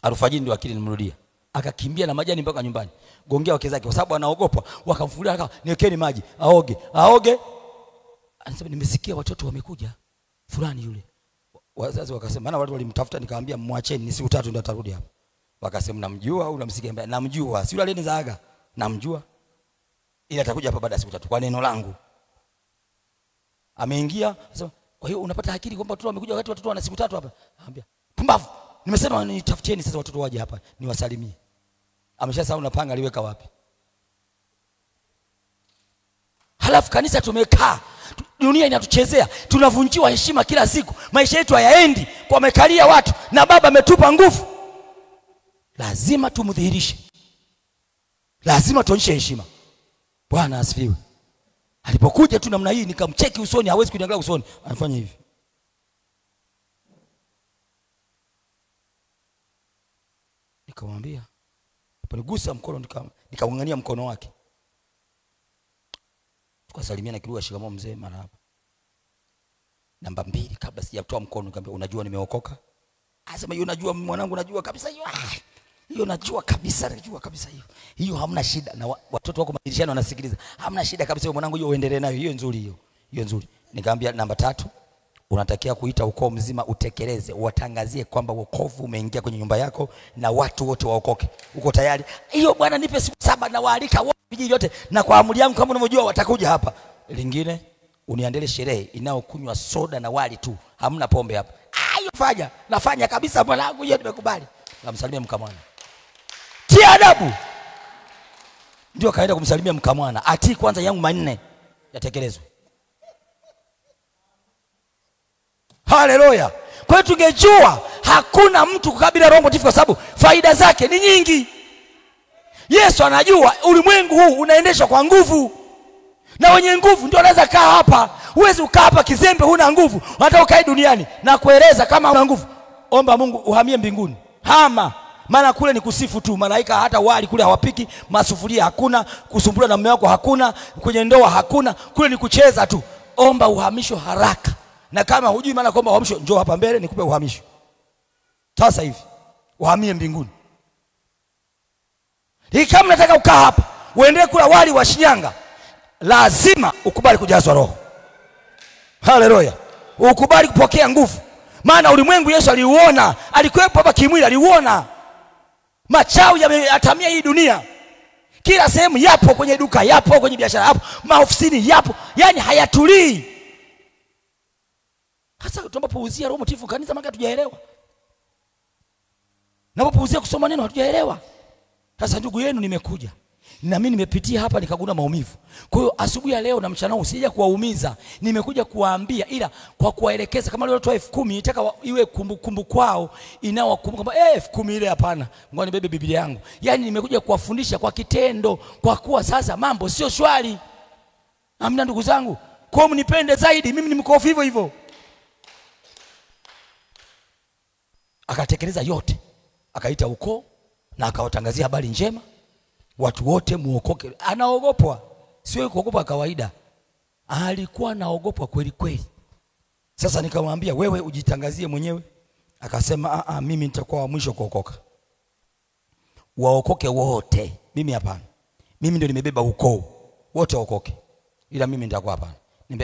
Alfajiri ndio akili ilimrudia. Akakimbia na majani mpaka nyumbani. Gongea wake zake kwa sababu anaogopa. Wakamfulia akao niwekeni maji. Aoge. Anasema nimesikia watoto wamekuja. Fulani yule. Wazazi wakasema maana watu walimtafuta nikamwambia mwacheni ni siku 3 ndio atarudi hapa. Wakasema namjua au unamsikia mbaya? Namjua. Si yule aliyenizaaga. Namjua. Ila atakuja hapa baada ya siku 3 kwa neno langu. Ameingia. Anasema kwa hiyo unapata akili kwamba watoto wamekuja wakati watoto wana siku 3 hapa. Anambia pumbavu. Nimesema nitafutieni sasa watoto waje hapa niwasalimie. Ameshasahau napanga aliweka wapi. Halafu kanisa tumekaa. Dunia inatuchezea. Tunavunjiwa heshima kila siku. Maisha yetu hayaendi kwa mekalia watu na baba ametupa nguvu. Lazima tumdhihirishe. Lazima tuonyeshe heshima. Bwana asifiwe. Alipokuja tu namna hii nikamcheki usoni, hawezi kuniangalia usoni. Anafanya hivi. Nikamwambia, nigusa mkono nikaungania mkono wake. Tukasalimiana kilugha shikamoo mzee marhaba. Namba 2 kabla sijatoa mkono nikamwambia unajua nimeokoka? Anasema hiyo najua mwanangu, najua kabisa hiyo. Hiyo najua kabisa hiyo. Hiyo hamna shida, na watoto wako madirishani wanasikiliza. Hamna shida kabisa hiyo mwanangu, hiyo uendelee nayo. Hiyo nzuri hiyo. Hiyo nzuri. Nikamwambia namba 3, unatakiwa kuita ukoo mzima utekeleze, watangazie kwamba wokovu umeingia kwenye nyumba yako na watu wote waokoke. Uko tayari? Hiyo bwana, nipe siku 7 na waalika wote vijiji yote, na kwa amri yangu kama unavyojua watakuja hapa. Lingine uniandalie sherehe inayokunywa soda na wali tu, hamna pombe hapa. Hiyo fanya, nafanya kabisa mwanangu, hiyo nimekubali. Namsalimia mkamwana. Tia adabu. Ndio kaenda kumsalimia mkamwana. Ati kwanza yangu manne yatekelezwe. Haleluya. Kwa hiyo tungejua hakuna mtu kukabila Roho Mtakatifu kwa sababu faida zake ni nyingi. Yesu anajua ulimwengu huu unaendeshwa kwa nguvu. Na wenye nguvu ndio wanaweza kaa hapa. Huwezi ukaa hapa kizembe, huna nguvu. Unataka ukae duniani na kueleza kama una nguvu. Omba Mungu uhamie mbinguni. Hama. Maana kule ni kusifu tu. Malaika hata wali kule hawapiki, masufuria hakuna, kusumbula na mume wako hakuna, kwenye ndoa hakuna, kule ni kucheza tu. Omba uhamisho haraka. Na kama hujui maana kuomba uhamisho, njoo hapa mbele nikupe uhamisho. Sasa hivi uhamie mbinguni. Hii kama nataka ukaa hapa, uendelee kula wali wa Shinyanga, lazima ukubali kujazwa Roho. Haleluya. Ukubali kupokea nguvu. Maana ulimwengu Yesu aliuona, alikuwepo hapa kimwili, aliuona. Machawi yameatamia hii dunia. Kila sehemu yapo, kwenye duka yapo, kwenye biashara yapo, maofisini yapo. Yaani hayatulii. Hasa tunapopuuzia Roho Mtakatifu kanisa maka hatujaelewa. Tunapopuuzia kusoma neno hatujaelewa. Sasa ndugu yenu nimekuja. Na mimi nimepitia hapa nikaguna maumivu. Kwa hiyo asubuhi ya leo na mchana huu sija kuwaumiza, nimekuja kuwaambia, ila kwa kuwaelekeza. Kama leo toa 10,000 nitaka iwe kumbukumbu kwao, inawakumbuka kwamba 10,000 ile hapana, ngoja nibebe Biblia yangu. Yaani nimekuja kuwafundisha kwa kitendo, kwa kuwa sasa mambo sio shwari. Amna ndugu zangu, kwa mnipende zaidi, mimi ni mkofu hivyo hivyo. Akatekeleza yote. Akaita ukoo na akawatangazia habari njema. Watu wote muokoke. Anaogopwa. Sio kuogopa kawaida. Alikuwa anaogopwa kweli kweli. Sasa nikamwambia wewe ujitangazie mwenyewe. Akasema mimi nitakuwa wa mwisho kuokoka. Waokoke wote. Mimi hapana. Mimi ndio nimebeba ukoo. Wote waokoke. Ila mimi nitakuwa hapana.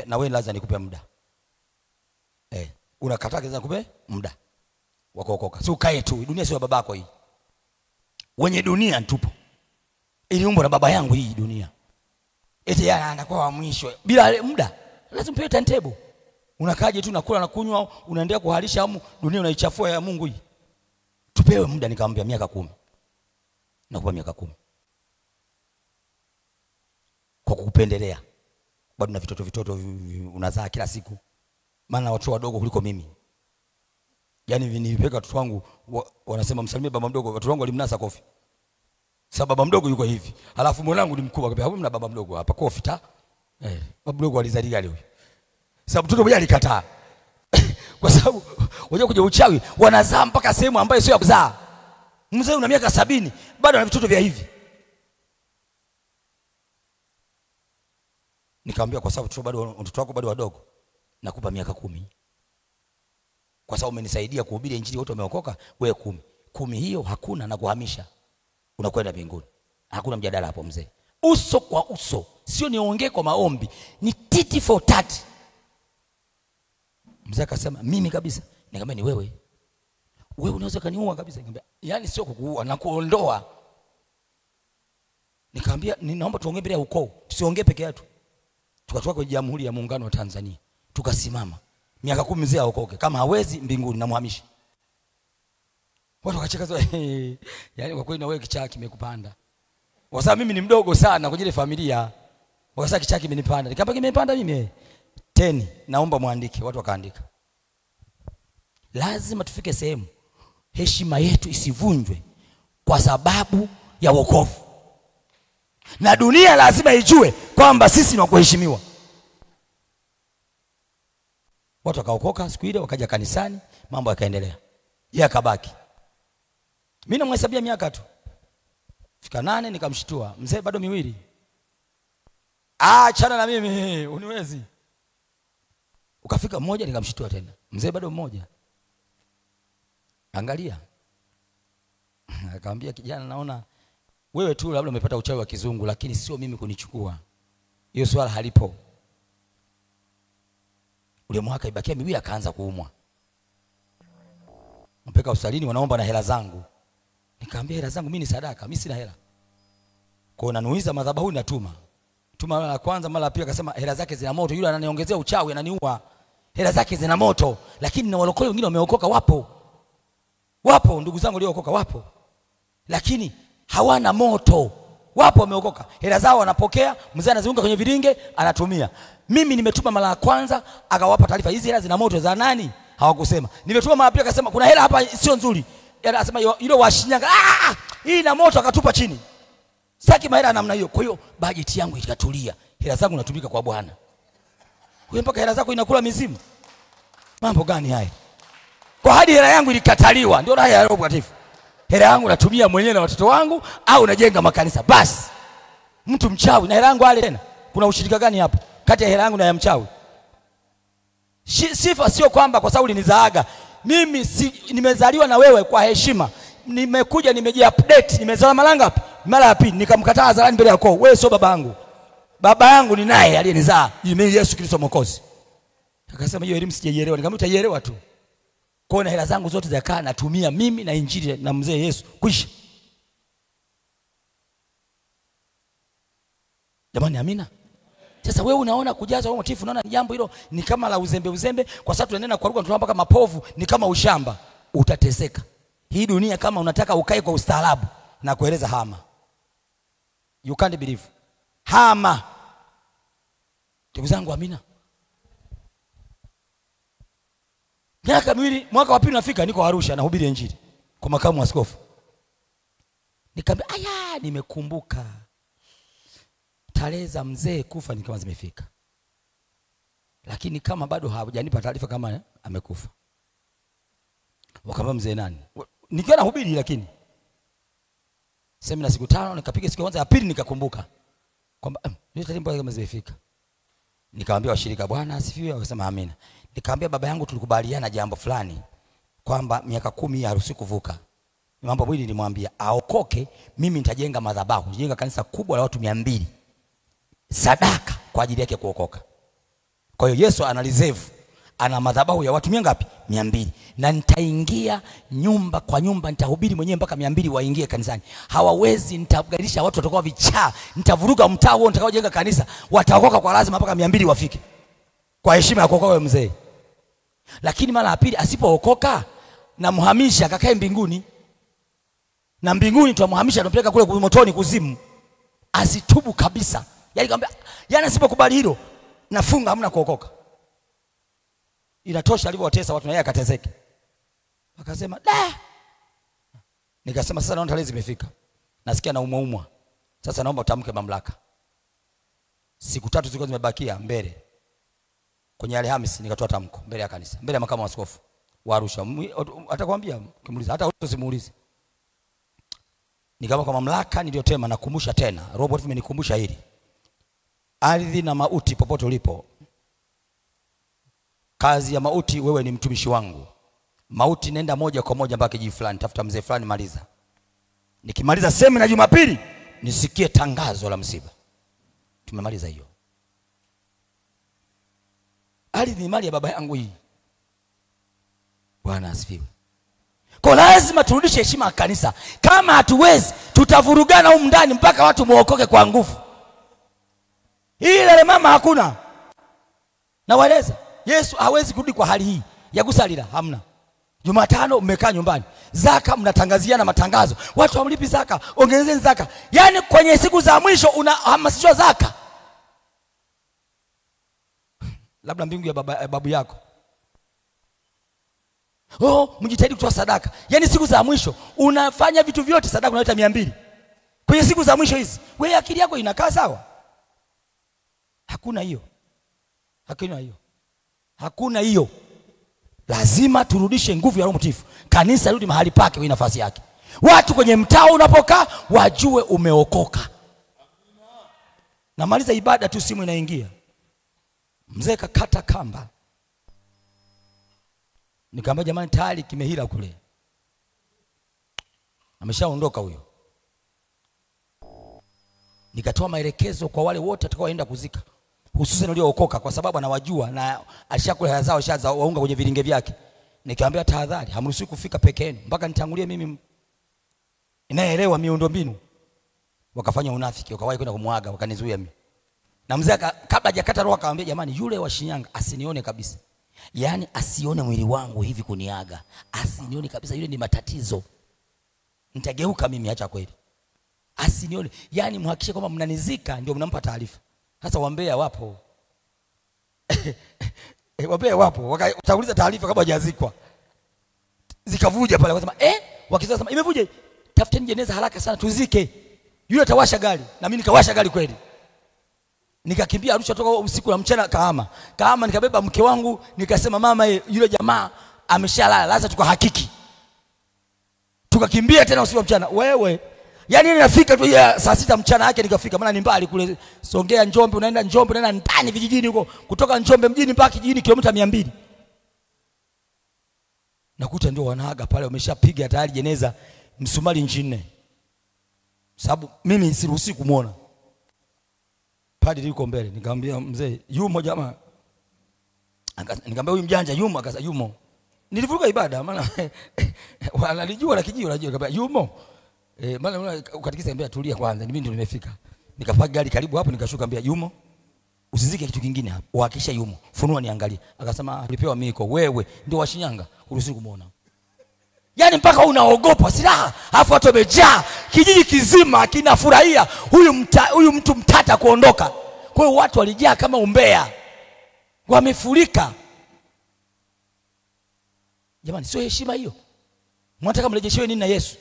Na wewe lazima nikupe muda. Unakataa kiza nikupe muda wa kuokoka. Si ukae tu. Dunia sio babako hii. Wenye dunia tupo. Iliumbwa na baba yangu hii dunia. Eti yana anakuwa wa mwisho. Bila muda. Lazima pewe timetable. Unakaje tu nakula na kunywa, unaendelea kuhalisha hamu, dunia unaichafua ya Mungu hii. Tupewe muda. Nikamwambia miaka 10. Nakupa miaka 10. Kwa kukupendelea. Bado na vitoto unazaa kila siku. Maana watu wadogo kuliko mimi. Yaani vinipeka watoto wangu wanasema msalimie baba mdogo. Watoto wangu walimnasa kofi. Sasa baba mdogo yuko hivi. Halafu mwanangu ni mkubwa. Akambia huyu mna baba mdogo hapa kofi ta. Baba mdogo alizalia leo. Sasa mtoto mmoja alikataa. Kwa sababu wajua kuja uchawi wanazaa mpaka sehemu ambayo sio ya kuzaa. Mzee una miaka 70 bado ana vitoto vya hivi. Nikamwambia kwa sababu mtoto wako bado wadogo, nakupa miaka 10. Kwa sababu umenisaidia kuhubiri injili, wote wameokoka, wewe 10. 10 hiyo hakuna na kuhamisha. Unakwenda mbinguni. Hakuna mjadala hapo mzee. Uso kwa uso. Sio niongee kwa maombi. Ni titi for tat. Mzee akasema mimi kabisa. Nikamwambia ni wewe. Wewe unaweza kaniua kabisa. Nikamwambia yani sio kukuua na kuondoa. Nikamwambia ninaomba tuongee mbele ya ukoo. Tusiongee peke yetu. Tukatoka kwa Jamhuri ya Muungano wa Tanzania. Tukasimama. Miaka 10 mzee aokoke. Kama hawezi mbinguni na muhamisha. Watu wakacheka tu. Yaani kwa kweli na wewe kichaa kimekupanda. Kwa sababu mimi ni mdogo sana kwenye ile familia. Kwa sababu kichaa kimenipanda. Nikamwambia kimenipanda mimi. 10 naomba muandike. Watu wakaandika. Lazima tufike sehemu heshima yetu isivunjwe kwa sababu ya wokovu. Na dunia lazima ijue kwamba sisi ni wa kuheshimiwa. Watu wakaokoka siku ile, wakaja kanisani, mambo yakaendelea. Yeye akabaki. Mimi namhesabia miaka tu. Fika 8 nikamshtua. Mzee bado 2. Achana na mimi, uniwezi. Ukafika 1 nikamshtua tena. Mzee bado 1. Angalia. Akamwambia kijana, naona wewe tu labda umepata uchawi wa kizungu, lakini sio mimi kunichukua. Hiyo swala halipo. Ule mwaka ibakia miwili akaanza kuumwa. Mpeka usalini wanaomba na hela zangu. Nikamwambia hela zangu mimi ni sadaka, mimi sina hela. Kwa nanuiza madhabahu natuma. Tuma mara la kwanza, mara la pili akasema hela zake zina moto, yule ananiongezea uchawi ananiua. Hela zake zina moto, lakini na walokole wengine wameokoka wapo. Wapo ndugu zangu waliookoka wapo. Lakini hawana moto. Wapo wameokoka. Hela zao wanapokea, mzee anaziunga kwenye viringe, anatumia. Mimi nimetuma mara ya kwanza, akawapa taarifa hizi hela zina moto za nani? Hawakusema. Nimetuma mara pili akasema kuna hela hapa sio nzuri. Anasema ile wa Shinyanga, hii ina moto, akatupa chini. Saki mahela namna hiyo. Kwa hiyo bajeti yangu ikatulia. Hela zangu natumika kwa Bwana. Wewe mpaka hela zako inakula mizimu. Mambo gani haya? Kwa hadi hela yangu ilikataliwa. Ndio haya ya Roho Mtakatifu. Hela yangu natumia mwenyewe na watoto wangu au najenga makanisa. Basi. Mtu mchawi na hela yangu ale tena. Kuna ushirika gani hapo kati ya hela yangu na ya mchawi? Sifa sio kwamba kwa sababu nilizaaga. Mimi nimezaliwa na wewe kwa heshima. Nimekuja nimeji-update, nimezaliwa mara ngapi? Mara ya pili. Nikamkataa hadharani mbele yako. Wewe sio baba yangu. Baba yangu ni naye aliyenizaa. Mimi Yesu Kristo Mwokozi. Akasema hiyo elimu sijaielewa. Nikamwambia utaielewa tu. Kwa hela zangu zote zakaa natumia mimi na injili na mzee Yesu. Kwisha. Jamani, amina. Sasa wewe unaona kujaza Roho Mtakatifu, unaona jambo hilo ni kama la uzembe kwa sababu tunaenda kwa lugha tunaomba kama mapovu, ni kama ushamba. Utateseka. Hii dunia kama unataka ukae kwa ustaarabu na kueleza hama. You can't believe. Hama. Ndugu zangu, amina. Miaka miwili, mwaka wa pili nafika, niko Arusha nahubiri injili kwa makamu wa askofu. Nikamwambia nimekumbuka tarehe za mzee kufa ni kama zimefika. Lakini kama bado hawajanipa taarifa kama amekufa. Wakamwambia mzee nani? Nikiwa nahubiri lakini semina siku 5, nikapiga siku ya kwanza, ya pili nikakumbuka kwamba hiyo taarifa kama zimefika. Nikamwambia washirika, Bwana asifiwe, wakasema amina. Nikamwambia baba yangu tulikubaliana jambo fulani kwamba miaka 10 haruhusi kuvuka. Ni mambo mawili nilimwambia, aokoke, mimi nitajenga madhabahu, nijenga kanisa kubwa la watu 200. Sadaka kwa ajili yake kuokoka. Kwa hiyo Yesu ana reserve, ana madhabahu ya watu ngapi? 200. Na nitaingia nyumba kwa nyumba, nitahubiri mwenyewe mpaka 200 waingie kanisani. Hawawezi, nitagalisha watu watakuwa vichaa, nitavuruga mtaa huo nitakaojenga kanisa, wataokoka kwa lazima mpaka 200 wafike. Kwa heshima ya kuokoka mzee. Lakini mara ya pili asipookoka na muhamisha akakae mbinguni. Na mbinguni tuamhamisha tumpeleka kule motoni kuzimu. Asitubu kabisa. Yaani kaambia, asipokubali hilo nafunga hamna kuokoka. Inatosha alivyowatesa watu na yeye akatezeke. Akasema, "Da." Nikasema sasa naona tarehe zimefika. Nasikia naumwa. Sasa naomba utamke mamlaka. Siku 3 zilikuwa zimebakia mbele. Kwenye Alhamisi nikatoa tamko mbele ya kanisa, mbele ya makamu wa askofu wa Arusha. Atakwambia kimuuliza, hata usimuulize. Nikama kwa mamlaka niliyotema nakumbusha tena. Roho Mtakatifu amenikumbusha hili. Ardhi na mauti popote ulipo. Kazi ya mauti, wewe ni mtumishi wangu. Mauti nenda moja kwa moja mpaka kijiji fulani, tafuta mzee fulani, maliza. Nikimaliza semina Jumapili, nisikie tangazo la msiba. Tumemaliza hiyo. Ardhi ni mali ya baba yangu hii. Bwana asifiwe. Kwa lazima turudishe heshima ya kanisa. Kama hatuwezi, tutavurugana huko ndani mpaka watu muokoke kwa nguvu. Ile mama hakuna. Na waeleza, Yesu hawezi kurudi kwa hali hii ya kusalila, hamna. Jumatano mmekaa nyumbani. Zaka mnatangaziana matangazo. Watu wamlipi zaka, ongezeni zaka. Yaani kwenye siku za mwisho unahamasishwa zaka. Labda mbingu ya babu yako. Mjitahidi kutoa sadaka. Yaani siku za mwisho unafanya vitu vyote, sadaka unaleta 200. Kwenye siku za mwisho hizi, wewe akili yako inakaa sawa? Hakuna hiyo. Hakuna hiyo. Hakuna hiyo. Lazima turudishe nguvu ya Roho Mtakatifu. Kanisa rudi mahali pake kwenye nafasi yake. Watu kwenye mtaa unapokaa wajue umeokoka. Namaliza ibada tu, simu inaingia. Mzee kakata kamba. Nikamwambia jamani, tayari kimehila kule. ameshaondoka huyo. Nikatoa maelekezo kwa wale wote watakaoenda kuzika, hususan waliookoka, kwa sababu anawajua na alishakula hela zao, shaza waunga kwenye vilinge vyake. Nikamwambia tahadhari, hamruhusiwi kufika pekeni mpaka nitangulie mimi inaelewa miundombinu. Wakafanya unafiki, wakawahi kwenda kumwaga, wakanizuia mimi. Na mzee kabla hajakata roho akamwambia, jamani, yule wa Shinyanga asinione kabisa. Yaani asione mwili wangu hivi kuniaga. Asinione kabisa, yule ni matatizo. Nitageuka mimi, acha kweli. Asinione. Yaani mhakikishe kwamba mnanizika ndio mnampa taarifa. Sasa wambea wapo. Wambea wapo. Wakauliza taarifa kabla hajazikwa. Zikavuja pale, wakasema wakisema imevuja. Tafuteni jeneza haraka sana tuzike. Yule atawasha gari, na mimi nikawasha gari kweli. Nikakimbia Arusha toka usiku na mchana Kahama nikabeba mke wangu, nikasema mama, yule jamaa ameshalala, lazima tukahakiki. Tukakimbia tena usiku mchana. Wewe, yani ninafika tu saa 6 mchana yake nikafika, maana ni mbali kule Songea Njombe, unaenda Njombe unaenda ndani vijijini huko, kutoka Njombe mjini mpaka kijijini kilomita 200. Nakuta ndio wanaaga pale, wameshapiga tayari jeneza msumari njine. Sababu mimi siruhusi kumuona. Padri yuko mbele, nikamwambia mzee, yumo jamaa. Nikamwambia huyu mjanja yumo, akasema yumo. Nilivuka ibada maana wanalijua la kijiji unajua, nikamwambia yumo. Maana ukatikisa niambia tulia kwanza, mimi ndio nimefika. Nikapaki gari karibu hapo, nikashuka niambia yumo. Usizike kitu kingine hapo. Uhakisha yumo. Funua niangalie. Akasema tulipewa miko, wewe ndio wa Shinyanga, uruhusiwi kumuona. Yaani mpaka unaogopa silaha, alafu watu wamejaa, kijiji kizima kinafurahia huyu mtu mtata kuondoka. Kwa hiyo watu walijaa kama umbea, wamefurika. Jamani, sio heshima hiyo? Mnataka mrejeshewe nini na Yesu?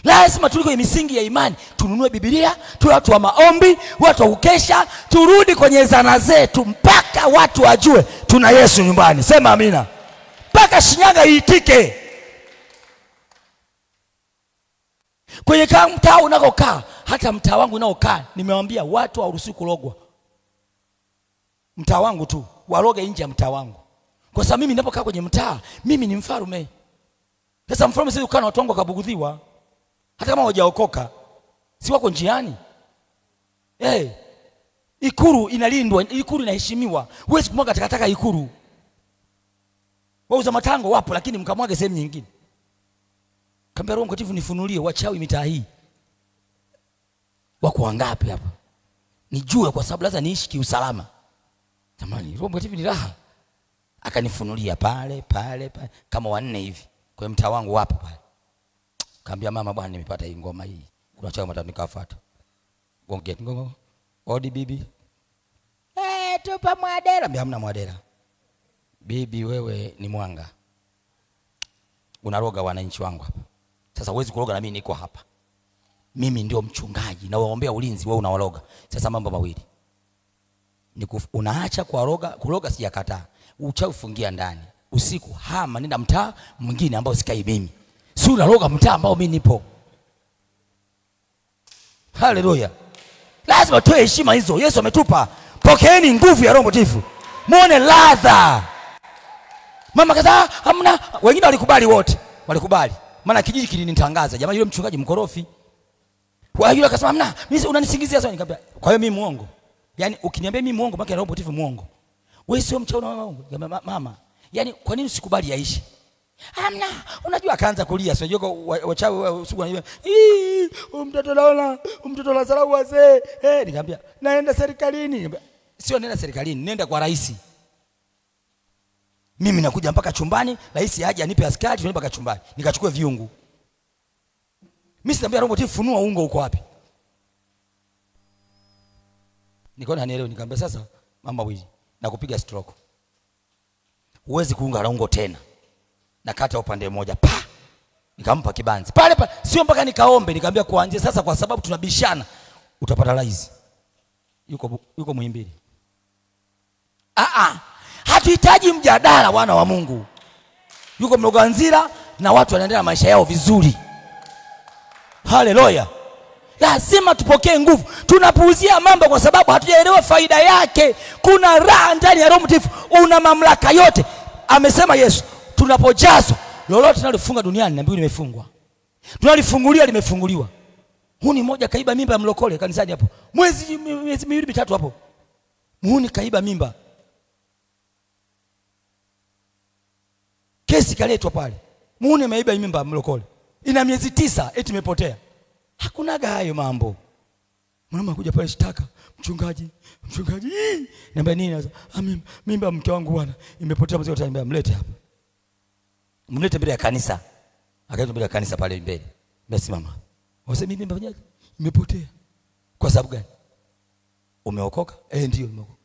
Lazima tuliko kwenye misingi ya imani, tununue Biblia, tuwe watu wa maombi, watu wa kukesha, turudi kwenye zana zetu mpaka watu wajue tuna Yesu nyumbani. Sema amina. Mpaka Shinyanga iitike. Kwenye mtaa unakokaa, hata mtaa wangu unaokaa, nimewaambia watu hawaruhusiwi kulogwa. Mtaa wangu tu, waroge nje ya mtaa wangu. Kwa sababu mimi ninapokaa kwenye mtaa, mimi ni mfalme. Sasa mfalme sisi ukaa na watu wangu wakabugudhiwa. Hata kama hawajaokoka, si wako njiani. Ikulu inalindwa, Ikulu inaheshimiwa. Huwezi kumwaga takataka Ikulu. Wauza matango wapo, lakini mkamwage sehemu nyingine. Kaambia Roho Mtakatifu nifunulie wachawi mitaa hii wako wangapi hapa, nijue, kwa sababu lazima niishi kiusalama. Jamani, Roho Mtakatifu ni raha. Akanifunulia pale kama 4 hivi kwa mtaa wangu wapo pale. Kaambia mama, bwana nimepata hii ngoma hii, kuna chama matatu. Nikafuata gongeti ngoma, odi bibi, tupa mwadera. Ambia hamna mwadera. Bibi wewe ni mwanga, unaroga wananchi wangu hapa. Sasa huwezi kuroga na mimi niko hapa. Mimi ndio mchungaji na waombea ulinzi, wewe unawaroga. Sasa mambo mawili. Unaacha kuroga sijakataa. Uchawi fungia ndani. Usiku hama nenda mtaa mwingine ambao sikai mimi. Si unaroga mtaa ambao mimi nipo. Haleluya. Lazima tuwe heshima hizo. Yesu ametupa. Pokeeni nguvu ya Roho Mtakatifu. Muone ladha. Mama kaza hamna, wengine walikubali wote. Walikubali. Maana kijiji kilinitangaza, jamaa yule mchungaji mkorofi. Kwa hiyo akasema hamna, mimi unanisingizia sana. Nikamwambia, kwa hiyo mimi muongo. Yaani ukiniambia mimi muongo, maana Roho Mtakatifu muongo. Wewe sio mchawi na muongo. Nikamwambia mama, yaani kwa nini usikubali yaishi? Hamna, unajua akaanza kulia. Sio wachawi usiku ananiambia, mtoto la zarau wazee. Nikamwambia, naenda serikalini. Nikamwambia, sio nenda serikalini, nenda kwa rais. Mimi nakuja mpaka chumbani, rais aje anipe askari tuende mpaka chumbani. Nikachukua viungu. Mimi sinaambia Roho Mtakatifu funua ungo uko wapi. Nikaona hanielewi, nikamwambia sasa mama wili, nakupiga stroke. Huwezi kuunga na ungo tena. Nakata upande mmoja pa. Nikampa kibanzi. Pale sio mpaka nikaombe, nikamwambia kuanzia sasa kwa sababu tunabishana utapata rais. Yuko Muhimbili. Hatuhitaji mjadala wana wa Mungu. Yuko Mloganzila na watu wanaendelea maisha yao vizuri. Haleluya. Lazima tupokee nguvu. Tunapuuzia mambo kwa sababu hatujaelewa faida yake. Kuna raha ndani ya Roho Mtakatifu, una mamlaka yote. Amesema Yesu, tunapojazwa lolote tunalofunga duniani na mbinguni limefungwa. Tunalifungulia limefunguliwa. Huni mmoja kaiba mimba ya mlokole kanisani hapo. Miezi miwili mitatu hapo. Muhuni kaiba mimba. Kesi kaletwa pale. Muhuni ameiba mimba ya mlokole. Ina miezi 9 eti imepotea. Hakunaga hayo mambo. Mama kuja pale shtaka, mchungaji. Niambia nini sasa? Mimba mke wangu bwana imepotea, mzee utaniambia mlete hapa. Mlete mbele ya kanisa. Akaenda mbele ya kanisa pale mbele. Basi mama. Wasema mimba fanyaje? Imepotea. Kwa sababu gani? Umeokoka? Ndio nimeokoka.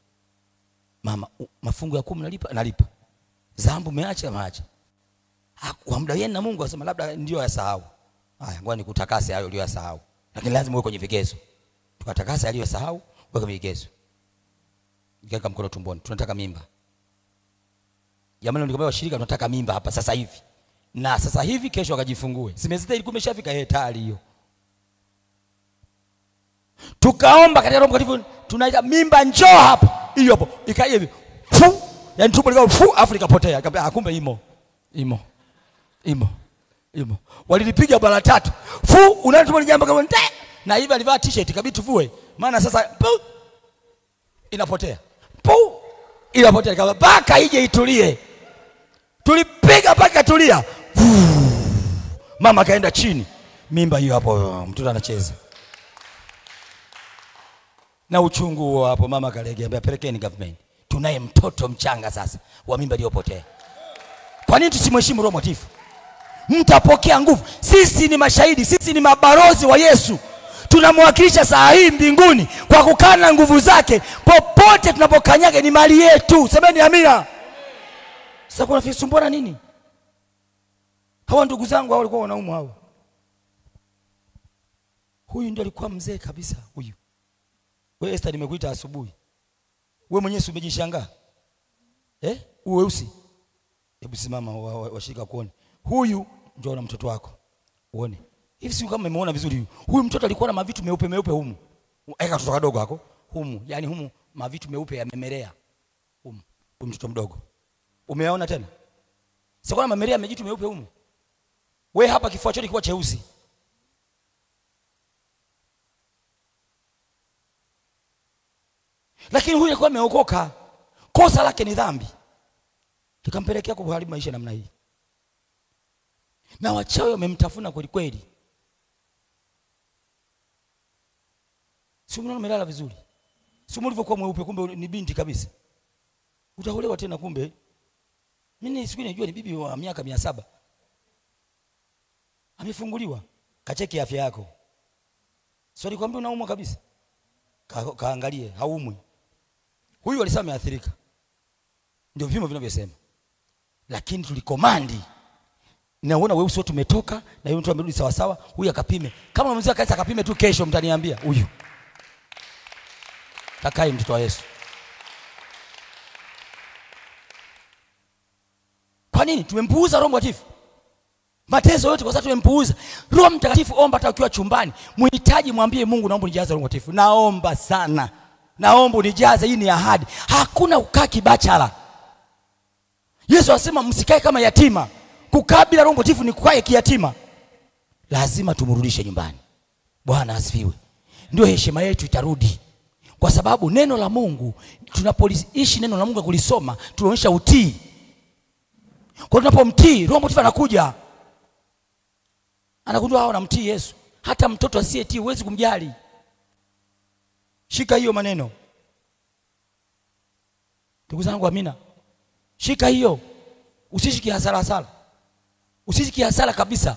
Mama, mafungu ya 10 nalipa. Dhambi umeacha maacha. Kwa muda yeye na Mungu asema labda ndio yasahau. Haya, ngoja nikutakase hayo uliyosahau. Lakini lazima uwe kwenye vigezo. Tukatakasa aliyosahau, uwe kwenye vigezo. Nikaweka mkono tumboni, tunataka mimba. Jamani nikamwambia washirika tunataka mimba hapa sasa hivi. Na sasa hivi kesho akajifungue. Simezita ilikuwa imeshafika hetari hiyo. Tukaomba katika Roho Mtakatifu tunaita mimba njoo hapa. Hiyo hapo. Ikaje hivi. Yaani tumbo likao Afrika potea. Akamwambia kumbe imo. Walinipiga mara 3. Unatumwa jambo kama na hivi alivaa t-shirt ikabidi tuvue. Maana sasa inapotea. Inapotea kama baka ije itulie. Tulipiga baka tulia. Mama kaenda chini. Mimba hiyo hapo mtoto anacheza. Na uchungu hapo mama kalegea pelekeni government. Tunaye mtoto mchanga sasa wa mimba iliyopotea. Kwa nini tusimheshimu Roho Mtakatifu? Mtapokea nguvu. Sisi ni mashahidi, sisi ni mabalozi wa Yesu. Tunamwakilisha saa hii mbinguni kwa kukana nguvu zake. Popote tunapokanyaga ni mali yetu. Semeni amina. Sasa kuna fisumbona nini? Hawa ndugu zangu hao walikuwa wanaumwa hao. Huyu ndiye alikuwa mzee kabisa huyu. Wewe Esther nimekuita asubuhi. Wewe mwenyewe umejishangaa. Uweusi. Hebu simama washika kuone. Huyu ndio na mtoto wako. Uone. Hivi si kama umeona vizuri huyu mtoto alikuwa na mavitu meupe humu. Eka mtoto kadogo hako humu, yani humu mavitu meupe yamemelea. Humu mtoto mdogo. Umeona tena? Sio kama mamelea majitu meupe humu. Wewe hapa kifua chote kilikuwa cheusi. Lakini huyu alikuwa ameokoka. Kosa lake ni dhambi. Tukampelekea kuharibu maisha namna hii. Na wachawi wamemtafuna kweli kweli. Sio mnaona melala vizuri. Sio mlivyokuwa mweupe kumbe ni binti kabisa. Utaolewa tena kumbe. Mimi siku najua ni bibi wa miaka 700. Amefunguliwa. Kacheki afya yako. Sio nikwambia unaumwa kabisa. Kaangalie haumwi. Huyu alisema ameathirika. Ndio vipimo vinavyosema. Lakini tulikomandi. Naona wewe sio tumetoka na yule mtu amerudi sawa sawa, huyu akapime. Kama mzee akaisa akapime tu kesho mtaniambia huyu. Takai mtoto wa Yesu. Kwa nini tumempuuza Roho Mtakatifu? Mateso yote kwa sababu tumempuuza. Roho Mtakatifu omba hata ukiwa chumbani, muhitaji mwambie Mungu naomba unijaze Roho Mtakatifu. Naomba sana. Naomba unijaze, hii ni ahadi. Hakuna kukaa kibachala. Yesu anasema msikae kama yatima. Kukaa bila Roho Mtakatifu ni kukaa kiyatima. Lazima tumrudishe nyumbani. Bwana asifiwe. Ndio heshima yetu itarudi. Kwa sababu neno la Mungu, tunapoishi neno la Mungu kulisoma, tunaonyesha utii. Kwa tunapomtii, Roho Mtakatifu anakuja. Anagundua hao wanamtii Yesu. Hata mtoto asiyetii huwezi kumjali. Shika hiyo maneno. Ndugu zangu amina. Shika hiyo. Usishiki hasara. Usishiki hasara kabisa.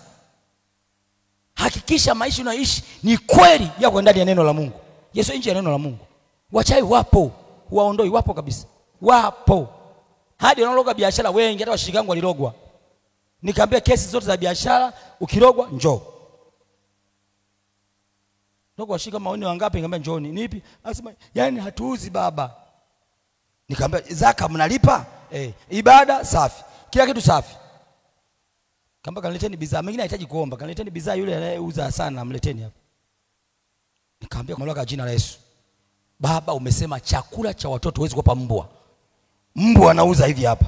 Hakikisha maisha unaishi ni kweli yako ndani ya neno la Mungu. Yesu nje ya neno la Mungu. Wachawi wapo, waondoi wapo kabisa. Wapo. Hadi wanaologa biashara wengi, hata washirika wangu walirogwa. Nikamwambia kesi zote za biashara ukirogwa njoo. Ndio washika maoni wangapi nikamwambia njooni. Nipi? Anasema yani hatuuzi baba. Nikamwambia zaka mnalipa? Ibada safi. Kila kitu safi. Kamba kanileteni bidhaa, mengine anahitaji kuomba. Kanileteni bidhaa yule anayeuza sana, mleteni hapa. Nikamwambia kwa mamlaka jina la Yesu. Baba umesema chakula cha watoto huwezi kupa mbwa. Mbwa anauza hivi hapa.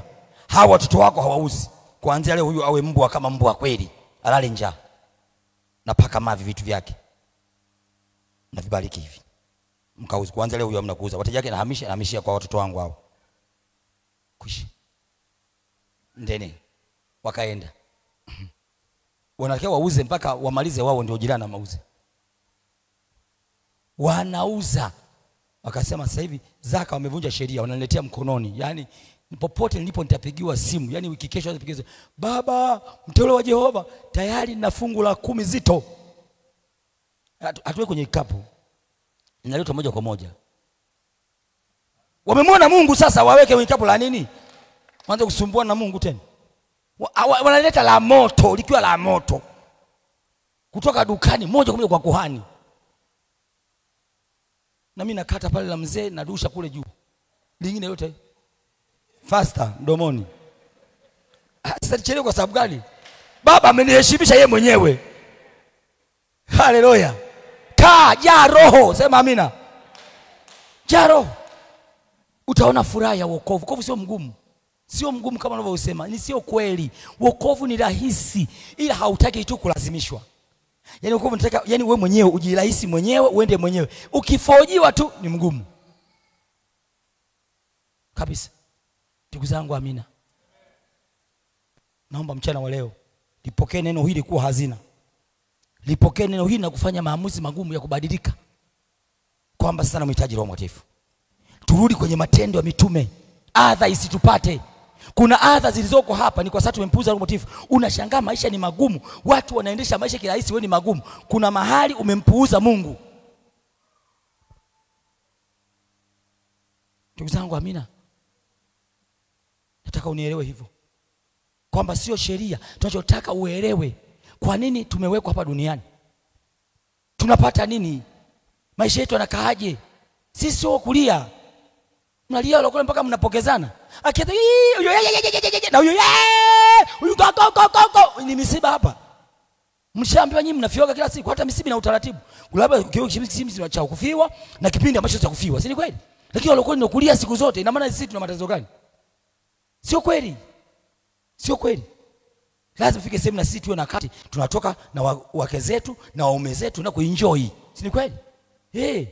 Hawa watoto wako hawauzi. kuanzia leo huyu awe mbwa kama mbwa kweli, alale njaa. Na paka mavi vitu vyake. Na vibariki hivi. Mkauze kuanzia leo huyu hamna kuuza. Wateja wake nahamishia kwa watoto wangu hao. Kuishi. Ndeni. Wakaenda. Wanatakiwa wauze mpaka wamalize wao ndio jirani na mauze. Wanauza. Wakasema sasa hivi zaka wamevunja sheria, wananiletea mkononi. Yaani popote nilipo nitapigiwa simu. Yaani wiki kesho nitapigiwa, baba mteule wa Jehova tayari na fungu la 10 zito. Atoe kwenye kikapu. Inaletwa moja kwa moja. Wamemwona Mungu sasa, waweke kwenye kikapu la nini? Waanze kusumbua na Mungu tena. Wanaleta la moto, likiwa la moto. Kutoka dukani moja kwa moja kwa kuhani. Na mimi nakata pale la mzee na dusha kule juu. Lingine yote faster mdomoni. Sasa nichelewe kwa sababu gani? Baba ameniheshimisha yeye mwenyewe. Haleluya. Jaa roho, sema amina. Jaa roho. Utaona furaha ya wokovu. Wokovu sio mgumu. Sio mgumu kama unavyosema. Ni sio kweli. Wokovu ni rahisi, ila hautaki tu kulazimishwa. Yaani wokovu unataka, yaani wewe mwenyewe ujirahisi mwenyewe, uende mwenyewe. Ukifojiwa tu ni mgumu. Kabisa. Ndugu zangu amina. Naomba mchana wa leo lipokee neno hili kuwa hazina. Lipokee neno hili na kufanya maamuzi magumu ya kubadilika. Kwamba sasa namhitaji Roho Mtakatifu. Turudi kwenye matendo ya mitume. Adha isitupate. Kuna adha zilizoko hapa ni kwa sababu tumempuuza Roho Mtakatifu. Unashangaa maisha ni magumu. Watu wanaendesha maisha kirahisi, wewe ni magumu. Kuna mahali umempuuza Mungu. Ndugu zangu amina. Nataka unielewe hivyo. Kwamba sio sheria, tunachotaka uelewe. Kwa nini tumewekwa hapa duniani? Tunapata nini? Maisha yetu yanakaaje? Sisi sio kulia. Mnalia lokole mpaka mnapokezana. Akienda na huyo ni misiba hapa. Mshaambiwa nyinyi mnafioga kila siku, hata misiba na utaratibu. Labda kimsiba cha kufiwa na kipindi ambacho cha kufiwa. Si ni kweli? Lakini lokole ndio kulia siku zote. Ina maana sisi tuna matatizo gani? Sio kweli. Sio kweli. Lazima fike sehemu na sisi tuwe na kati, tunatoka na wake zetu na waume zetu na kuenjoy. Si ni kweli?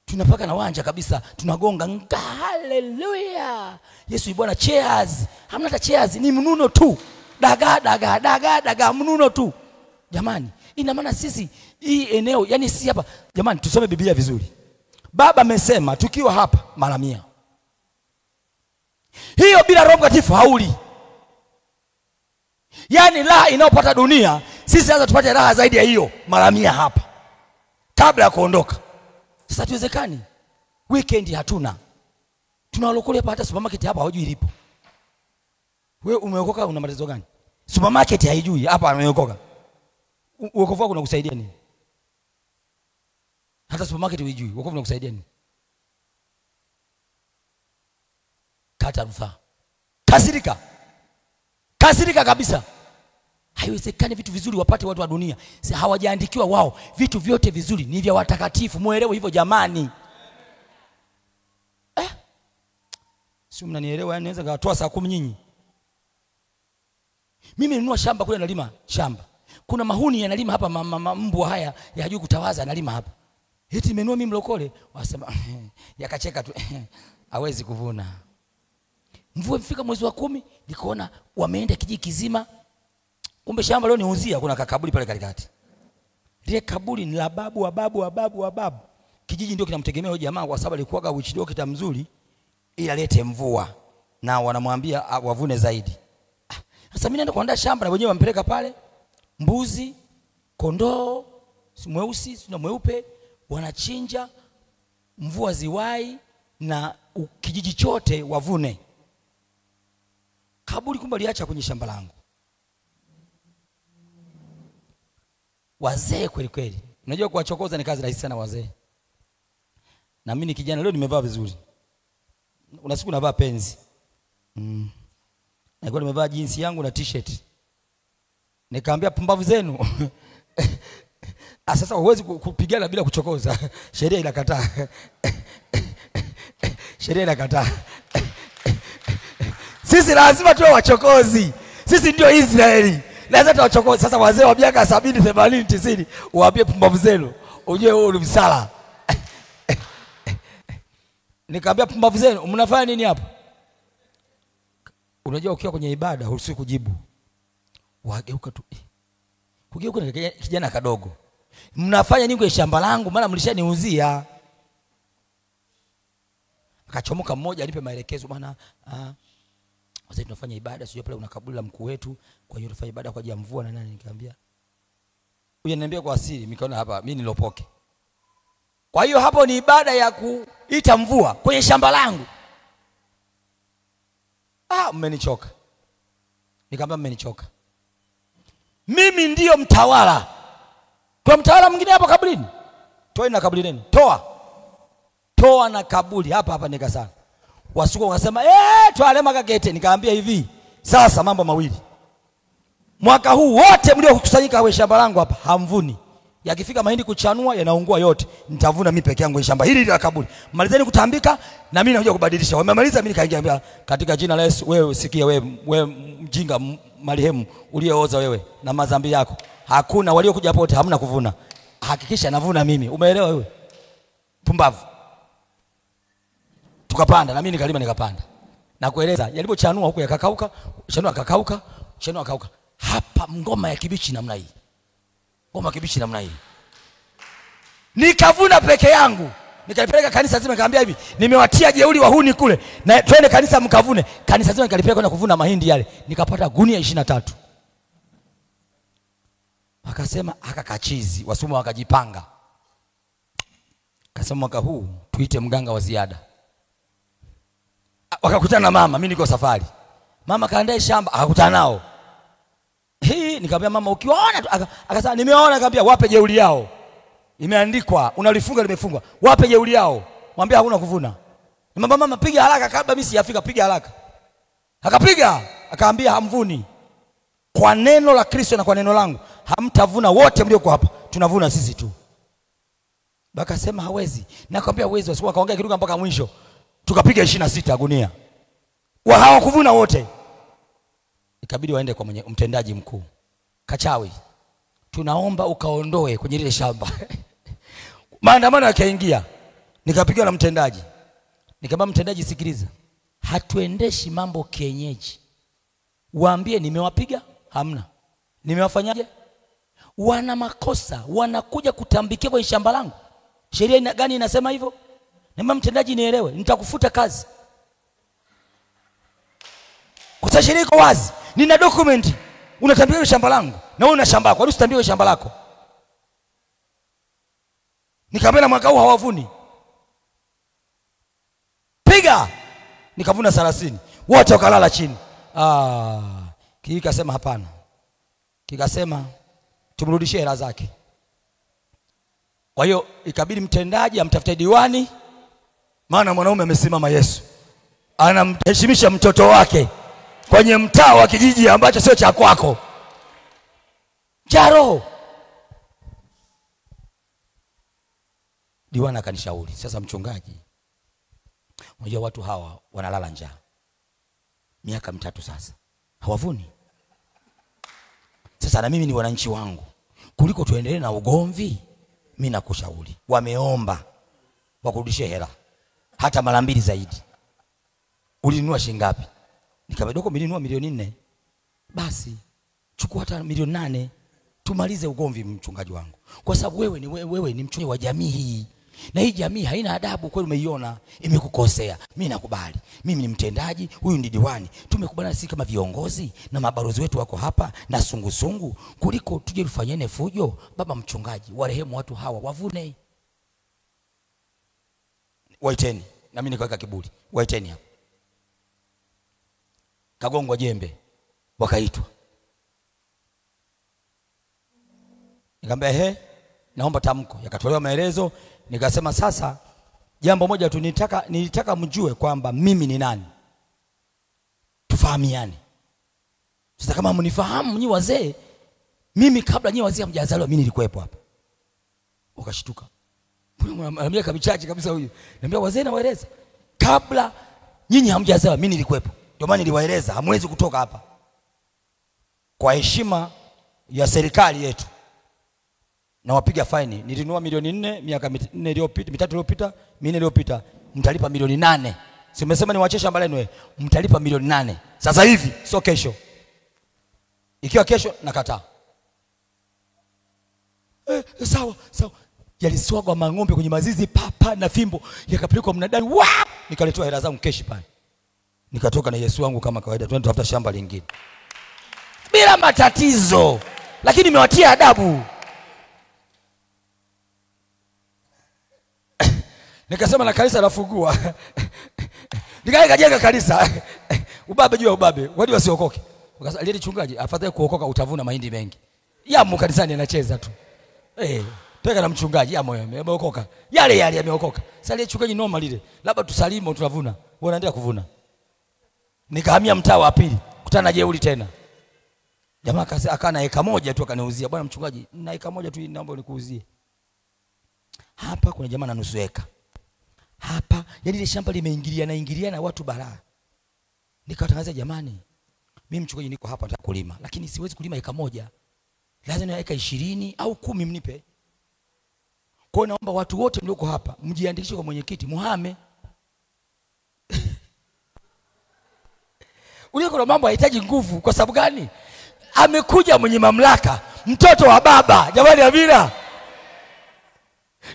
Tunapaka na wanja kabisa, tunagonga haleluya. Yesu Bwana, cheers. Hamna hata cheers, ni mnuno tu. Daga mnuno tu. Jamani, ina maana sisi hii eneo, yani sisi hapa, jamani tusome Biblia vizuri. Baba amesema tukiwa hapa mara 100. Hiyo bila Roho Mtakatifu hauli. Yaani raha inayopata dunia, sisi lazima tupate raha zaidi ya hiyo mara 100 hapa. Kabla ya kuondoka. Sasa tuwezekani. Weekend hatuna. Tunalokole hapa, hata supermarket hapa hawajui ilipo. Wewe umeokoka una matatizo gani? Supermarket haijui hapa ameokoka. Wokovu wako unakusaidia nini? Hata supermarket hujui, wokovu unakusaidia nini? Kata rufaa. Kasirika kabisa. Haiwezekani vitu vizuri wapate watu wa dunia. Hawajaandikiwa wao. Vitu vyote vizuri ni vya watakatifu. Muelewe hivyo jamani. Si mnanielewa? Yani naweza katoa saa 10 nyinyi. Mimi ninunua shamba kule, nalima shamba. Kuna mahuni yanalima hapa, mbwa haya yajui kutawaza analima hapa. Eti nimenunua mimi mlokole, wasema yakacheka tu. Hawezi kuvuna. Mvua mfika mwezi wa 10, nikaona wameenda kijiji kizima. Kumbe shamba leo niuzia, kuna kakaburi pale katikati. Ile kaburi ni la babu wa babu. Kijiji ndio kinamtegemea huyo jamaa kwa sababu alikuwa witch doctor mzuri ili alete mvua. Na wanamwambia wavune zaidi. Sasa mimi naenda kuandaa shamba na wenyewe wampeleka pale. Mbuzi, kondoo, mweusi na mweupe wanachinja, mvua ziwai na kijiji chote wavune. Kaburi kumbe aliacha kwenye shamba langu. Wazee kweli kweli. Unajua kuwachokoza ni kazi rahisi sana wazee. Na mimi ni kijana leo nimevaa vizuri. Una siku navaa penzi. Nilikuwa nimevaa jeans yangu na t-shirt. Nikamwambia pumbavu zenu. Sasa huwezi kupigana bila kuchokoza. Sheria inakataa. Sheria inakataa. Sisi lazima tuwe wachokozi. Sisi ndio Israeli. Lazima tuwachokoze. Sasa wazee wa miaka 70, 80, 90 uwaambie pumbavu zenu. Ujue wewe ni msala. Nikamwambia pumbavu zenu, mnafanya nini hapa? Unajua ukiwa kwenye ibada huruhusi kujibu. Wageuka tu. Kugeuka ni kijana kadogo. Mnafanya nini kwenye shamba langu? Maana mlishaniuzia. Akachomoka mmoja alipe maelekezo, bwana sasa tunafanya ibada, sio pale una kaburi la mkuu wetu, kwa hiyo tunafanya ibada kwa ajili ya mvua na nani. Nikamwambia huyu ananiambia kwa asili, nikaona hapa mimi nilopoke. Kwa hiyo hapo ni ibada ya kuita mvua kwenye shamba langu. Mmenichoka. Nikamwambia mmenichoka. Mimi ndio mtawala. Kwa mtawala mwingine hapo kaburini. Toa na kaburi lenu. Toa na kaburi hapa nikasana. Wasuko wakasema twale makagete. Nikaambia hivi, sasa mambo mawili. Mwaka huu wote mliokusanyika kwa shamba langu hapa hamvuni. Yakifika mahindi kuchanua yanaungua yote. Nitavuna mimi peke yangu kwenye shamba hili la kaburi. Malizeni kutambika na mimi nakuja kubadilisha. Wamemaliza, mimi nikaingia katika jina la Yesu. Wewe sikia, wewe mjinga marehemu uliyooza wewe na madhambi yako. Hakuna waliokuja hapo wote hamna kuvuna. Hakikisha navuna mimi. Umeelewa wewe? Pumbavu. Tukapanda na mimi nikalima nikapanda. Na kueleza yalipochanua huko yakakauka, chanua kakauka, chanua kakauka. Hapa ngoma ya kibichi namna hii. Ngoma kibichi namna hii. Nikavuna peke yangu. Nikalipeleka kanisa zima, nikamwambia hivi, nimewatia jeuri wahuni kule. Na twende kanisa mkavune. Kanisa zima nikalipeleka kwenda kuvuna mahindi yale. Nikapata gunia 23. Akasema akakachizi, wasuma wakajipanga. Akasema mwaka huu tuite mganga wa ziada. Wakakutana na mama, mimi niko safari. Mama kaandae shamba, akakutana nao. Nikamwambia mama, ukiwaona akasema nimeona. Nikamwambia wape jeuri yao. Imeandikwa, unalifunga limefungwa. Wape jeuri yao. Mwambie hakuna kuvuna. Mama piga haraka kabla mimi sijafika, piga haraka. Akapiga, akaambia hamvuni. Kwa neno la Kristo na kwa neno langu hamtavuna wote mlioko hapa. Tunavuna sisi tu. Bakasema hawezi. Nakwambia hawezi, wasikuwa kaongea kiruka mpaka mwisho. Tukapiga 26 gunia. Wa hawa kuvuna wote. Ikabidi waende kwa mtendaji mkuu. Kachawi, tunaomba ukaondoe kwenye ile shamba. Maandamano yakaingia. Nikapigiwa na mtendaji. Nikamwambia mtendaji, sikiliza. Hatuendeshi mambo kienyeji. Waambie nimewapiga, hamna. Nimewafanyaje? Wana makosa, wanakuja kutambikia kwenye shamba langu. Sheria gani inasema hivyo? Niambia mtendaji nielewe, nitakufuta kazi. Kwa sababu sheria iko wazi. Nina document. Unatambia shamba langu na wewe una shamba lako. Wala usitambie shamba lako. Nikamwambia mwaka huu hawavuni. Piga. Nikavuna 30. Wote wakalala chini. Kikasema hapana. Kikasema tumrudishie hela zake. Kwa hiyo ikabidi mtendaji amtafute diwani, maana mwanaume amesimama Yesu. Anamheshimisha mtoto wake kwenye mtaa wa kijiji ambacho sio cha kwako. Jaro. Diwani akanishauri, sasa mchungaji, unajua watu hawa wanalala njaa. Miaka 3 sasa. Hawavuni. Sasa na mimi ni wananchi wangu. Kuliko tuendelee na ugomvi, mimi nakushauri. Wameomba wakurudishie hela. Hata mara 2 zaidi. Ulinunua shilingi ngapi? Nikamwambia nilinunua milioni 4. Basi chukua hata milioni 8. Tumalize ugomvi mchungaji wangu. Kwa sababu wewe ni mchungaji wa jamii hii. Na hii jamii haina adabu, kweli umeiona, imekukosea. Mimi nakubali. Mimi ni mtendaji, huyu ndi diwani. Tumekubaliana sisi kama viongozi na mabarozi wetu wako hapa na sungusungu, kuliko tuje tufanyane fujo. Baba mchungaji, warehemu watu hawa, wavune. Waiteni, na mimi nikaweka kiburi. Waiteni hapa. Kagongwa jembe, wakaitwa. Nikamwambia naomba tamko. Yakatolewa maelezo. Nikasema sasa jambo moja tu, nilitaka mjue kwamba mimi ni nani. Tufahamiane. Sasa kama mnifahamu nyinyi wazee, mimi kabla nyinyi wazee hamjazaliwa mimi nilikuwepo hapa. Wakashtuka. Anambia kabichaji kabisa huyu. Niambia wazee na waeleza, kabla nyinyi hamjazaliwa mimi nilikuwepo. Ndio maana niliwaeleza hamwezi kutoka hapa. kwa heshima ya serikali yetu na wapiga faini, nilinunua milioni 4 miaka 4 iliyopita, 3 iliyopita, 4 iliyopita, mtalipa milioni 8. Si umesema niwaachie shamba lenu wewe? Mtalipa milioni 8 sasa hivi, sio kesho. Ikiwa kesho nakataa. Sawa. Yaliswagwa mang'ombe kwenye mazizi papa na fimbo, yakapelekwa mnadani. Nikaletewa hela zangu keshi pale. Nikatoka na Yesu wangu kama kawaida, twende tafuta shamba lingine. Bila matatizo. Lakini nimewatia adabu. Nikasema na kanisa lafungua. Nikajenga kanisa. Ubabe juu ya ubabe, wadi wasiokoke. Wakasema aliye chungaji, afadhali kuokoka utavuna mahindi mengi. Yamu kanisani anacheza tu. Peka na mchungaji ya moyo ameokoka. Yale yameokoka. Sasa ile chungaji noma lile. Labda tusalimu tunavuna. Wewe unaendelea kuvuna. Nikahamia mtaa wa pili, kutana na jeuri tena. Jamaa akana eka moja tu akaniuzia. Bwana mchungaji, na eka moja tu naomba nikuuzie. Hapa kuna jamaa na nusu eka. Hapa yani ile shamba limeingiliana watu balaa. Nikawatangaza, jamani, mimi mchungaji niko hapa nataka kulima, lakini siwezi kulima eka moja. Lazima eka 20 au 10 mnipe. Kwa naomba watu wote mlioko hapa mjiandikishe kwa mwenyekiti muhame. Ule kuna mambo hayahitaji nguvu. Kwa sababu gani? Amekuja mwenye mamlaka, mtoto wa baba. Jamani, amina.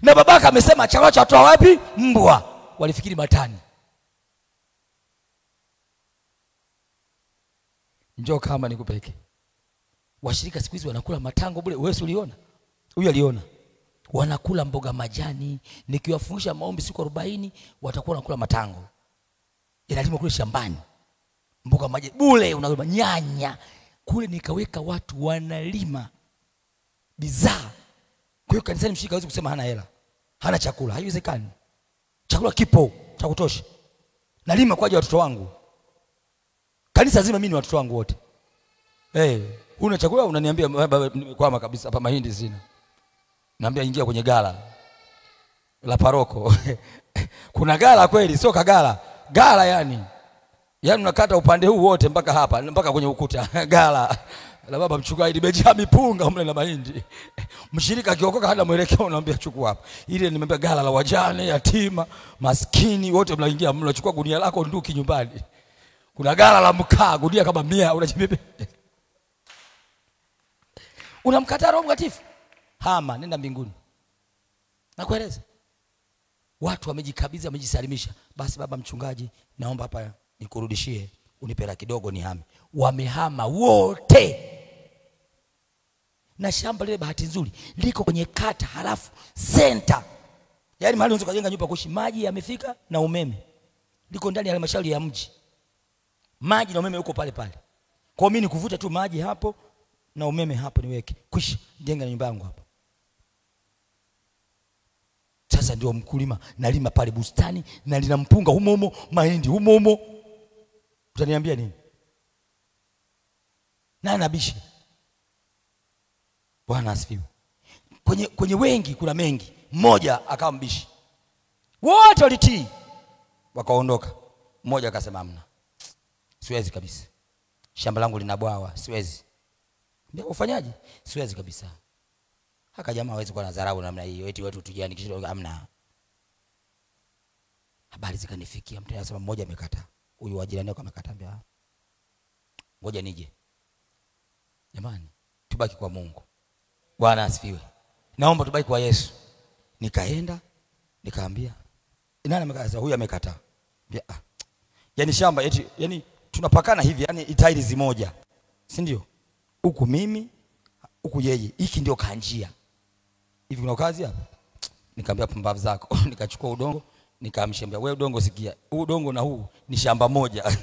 Na babaka amesema chakula cha toa wapi? Mbwa. Walifikiri matani. Njoo kama nikupeke. Washirika siku hizi wanakula matango bure. Wewe uliona? Huyu aliona. Wanakula mboga majani. Nikiwafungisha maombi siku 40 watakuwa wanakula matango. Inalima kule shambani. Mboga majani bure, unalima nyanya. Kule nikaweka watu wanalima bidhaa. Kwa hiyo kanisani mshirika hawezi kusema hana hela, hana chakula. Haiwezekani. Chakula kipo cha kutosha. Nalima kwa ajili ya watoto wangu. Kanisa zima mimi ni watoto wangu wote. Una chakula unaniambia kwama kabisa hapa mahindi sina. Naambia ingia kwenye gala la paroko. Kuna gala kweli, sio kagala. Gala yani unakata upande huu wote mpaka hapa, mpaka kwenye ukuta. Gala la baba mchungaji limejaa mipunga mle na mahindi. Mshirika akiokoka hana mwelekeo, unaambia chukua hapa. Ile nimeambia gala la wajane, yatima, maskini wote mnaingia, mnachukua gunia lako nduki nyumbani. Kuna gala la mkaa, gunia kama 100 unajibebe. Unamkataa Roho Mtakatifu. Hama, nenda mbinguni. Nakueleza. Watu wamejikabidhi, wamejisalimisha. Basi baba mchungaji, naomba hapa nikurudishie, unipela kidogo nihame. Wamehama wote. Na shamba lile bahati nzuri liko kwenye kata halafu center. Yaani mahali unaweza kujenga nyumba kuishi, maji yamefika na umeme. Liko ndani ya halmashauri ya mji. Maji na umeme uko pale pale. Kwa mimi nikuvuta tu maji hapo na umeme hapo niweke. Kwisha jenga nyumba yangu hapo. Sasa ndio mkulima, nalima pale bustani na lina mpunga humo, mahindi humo. Utaniambia nini? Na nabishi. Bwana asifiwe. Kwenye wengi kuna mengi. Mmoja akawa mbishi. Wote walitii. Wakaondoka. Mmoja akasema hamna. Siwezi kabisa. Shamba langu lina bwawa, siwezi. Ndio ufanyaje? Siwezi kabisa. Haka jamaa hawezi kuwa na dharau namna hiyo. Eti watu tujiandikishe, hamna. Habari zikanifikia, mtu anasema mmoja amekataa. Huyu wa jirani yako amekataa, ambia ngoja nije. Jamani, tubaki kwa Mungu. Bwana asifiwe. Naomba tubaki kwa Yesu. Nikaenda, nikaambia, nani amekataa? Huyu amekataa. Yaani shamba eti yani tunapakana hivi, yani itairi zimoja. Si ndio? Huku mimi, huku yeye. Hiki ndio kanjia. Hivi kuna kazi hapa? Nikamwambia pumbavu zako. Nikachukua udongo, nikamshambia, wewe udongo sikia. Huu udongo na huu ni shamba moja.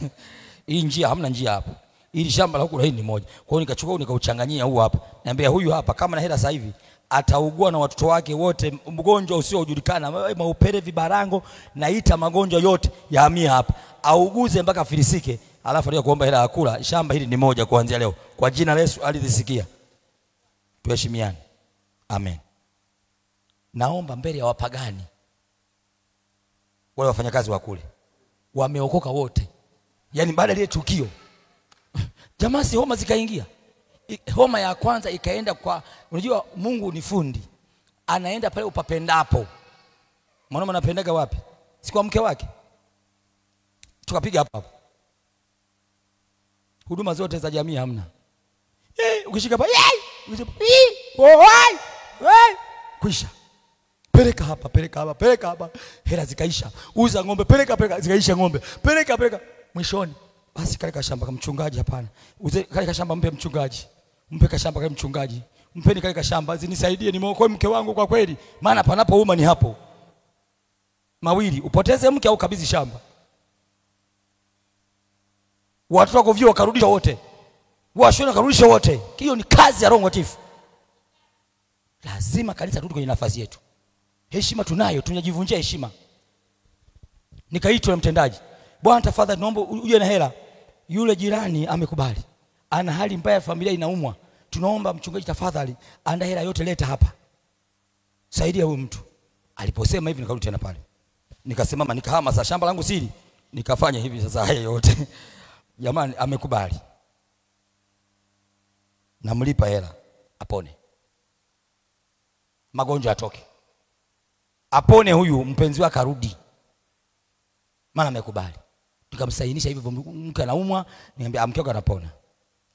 Hii njia hamna njia hapa. Hili shamba la huku na hili ni moja. Kwa hiyo nikachukua nikauchanganyia huu hapa. Niambia huyu hapa kama na hela sasa hivi ataugua na watoto wake wote, mgonjwa usiojulikana, maupere, vibarango, naita magonjwa yote yahamie hapa. Auguze mpaka filisike, alafu ndio kuomba hela ya kula. Shamba hili ni moja kuanzia leo. Kwa jina la Yesu alidhisikia. Tuheshimiane. Amen. Naomba mbele ya wapagani, wale wafanyakazi wa kule wameokoka wote. Yaani baada ya tukio jamaa si homa zikaingia. homa ya kwanza ikaenda kwa, unajua Mungu ni fundi, anaenda pale upapendapo. Mwanaume anapendaga wapi? Si kwa mke wake. Tukapiga hapa. Huduma zote za jamii hamna. Ukishika hapa, kwisha. Peleka hapa, peleka hapa, peleka hapa. Hela zikaisha. Uza ng'ombe, peleka zikaisha ng'ombe. Peleka. Mwishoni basi kaleka shamba kama mchungaji, hapana. Uze kaleka shamba mpe mchungaji. Mpe shamba kama mchungaji. Mpeni kaleka shamba, zinisaidie nimeokoe mke wangu kwa kweli. Maana panapouma ni hapo. Mawili, upoteze mke au kabidhi shamba. Watoto wako vyo wakarudisha wote. Washona karudisha wote. Hiyo ni kazi ya Roho Mtakatifu. Lazima kanisa turudi kwenye nafasi yetu. Heshima tunayo, tunajivunjia heshima. Nikaitwa na mtendaji. Bwana tafadhali naomba uje na hela. Yule jirani amekubali. Ana hali mbaya, familia inaumwa. Tunaomba mchungaji tafadhali anda hela yote leta hapa. Saidia huyu mtu. Aliposema hivi nikarudi tena pale. Nikasimama nikahama sasa shamba langu siri. Nikafanya hivi sasa haya yote. Jamani amekubali. Namlipa hela apone. Magonjwa atoke. Apone huyu mpenzi wake arudi. Maana amekubali. Nikamsainisha hivyo mke anaumwa, niambia mke wake anapona.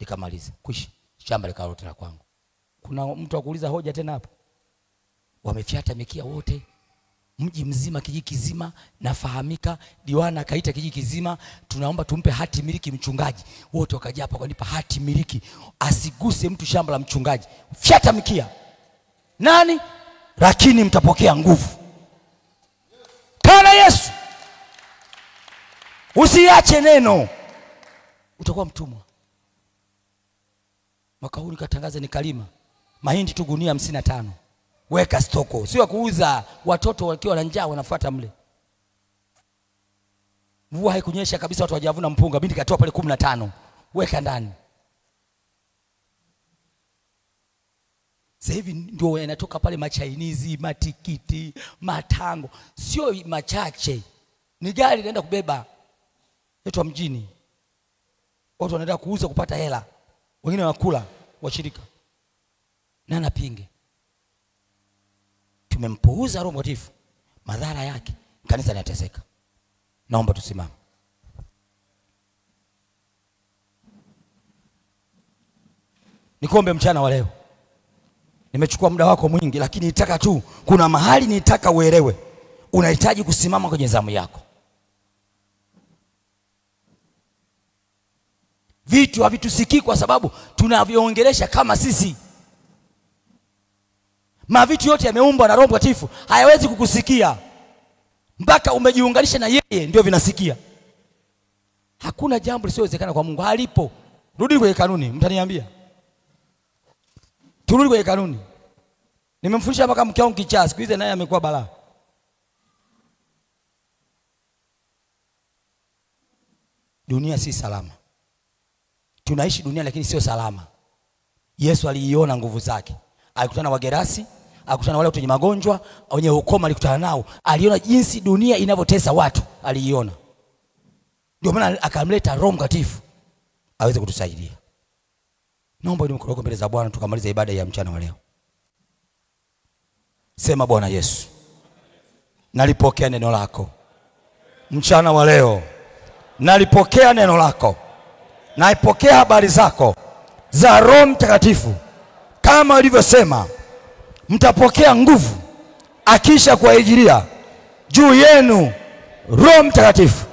Nikamaliza. Kwisha. Shamba likarudi tena kwangu. Kuna mtu akuuliza hoja tena hapo? Wamefiata mikia wote. Mji mzima, kijiji kizima nafahamika. Diwani akaita kijiji kizima, tunaomba tumpe hati miliki mchungaji. Wote wakaja hapa kunipa hati miliki. Asiguse mtu shamba la mchungaji. Fiata mikia. Nani? Lakini mtapokea nguvu. Kana Yesu. Usiache neno. Utakuwa mtumwa. Mwaka huu nikatangaza nikalima mahindi tu gunia 55. Weka stoko, sio kuuza. Watoto wakiwa na njaa wanafuata mle. Mvua haikunyesha kabisa, watu wajavuna mpunga, binti katoa pale 15. Weka ndani. Sasa hivi ndio yanatoka pale machainizi, matikiti, matango. Sio machache. Ni gari linaenda kubeba. Yetu mjini. Watu wanaenda kuuza kupata hela. Wengine wanakula washirika. Na napinge. Tumempuuza Roho Mtakatifu. Madhara yake kanisa linateseka. Naomba tusimame. Nikombe mchana wa leo. Nimechukua muda wako mwingi, lakini nitaka tu, kuna mahali nitaka uelewe. Unahitaji kusimama kwenye zamu yako. Vitu havitusikii kwa sababu tunavyoongelesha kama sisi. Mavitu yote yameumbwa na Roho Mtakatifu, hayawezi kukusikia mpaka umejiunganisha na yeye ndio vinasikia. Hakuna jambo lisiowezekana kwa Mungu, halipo. Rudi kwenye kanuni, mtaniambia. Turudi kwenye kanuni. Nimemfundisha mpaka mke wangu kichaa, siku hizi naye amekuwa balaa. Dunia si salama. Tunaishi dunia lakini sio salama. Yesu aliiona nguvu zake. Alikutana na Wagerasi, alikutana na wale wenye magonjwa, wenye ukoma alikutana nao. Aliona jinsi dunia inavyotesa watu, aliiona. Ndio maana akamleta Roho Mtakatifu aweze kutusaidia. Naomba ni mkoroko mbele za Bwana tukamaliza ibada ya mchana wa leo. Sema Bwana Yesu, nalipokea neno lako. Mchana wa leo nalipokea neno lako. Naipokea habari zako za Roho Mtakatifu. Kama ulivyosema, mtapokea nguvu akisha kuajilia juu yenu Roho Mtakatifu.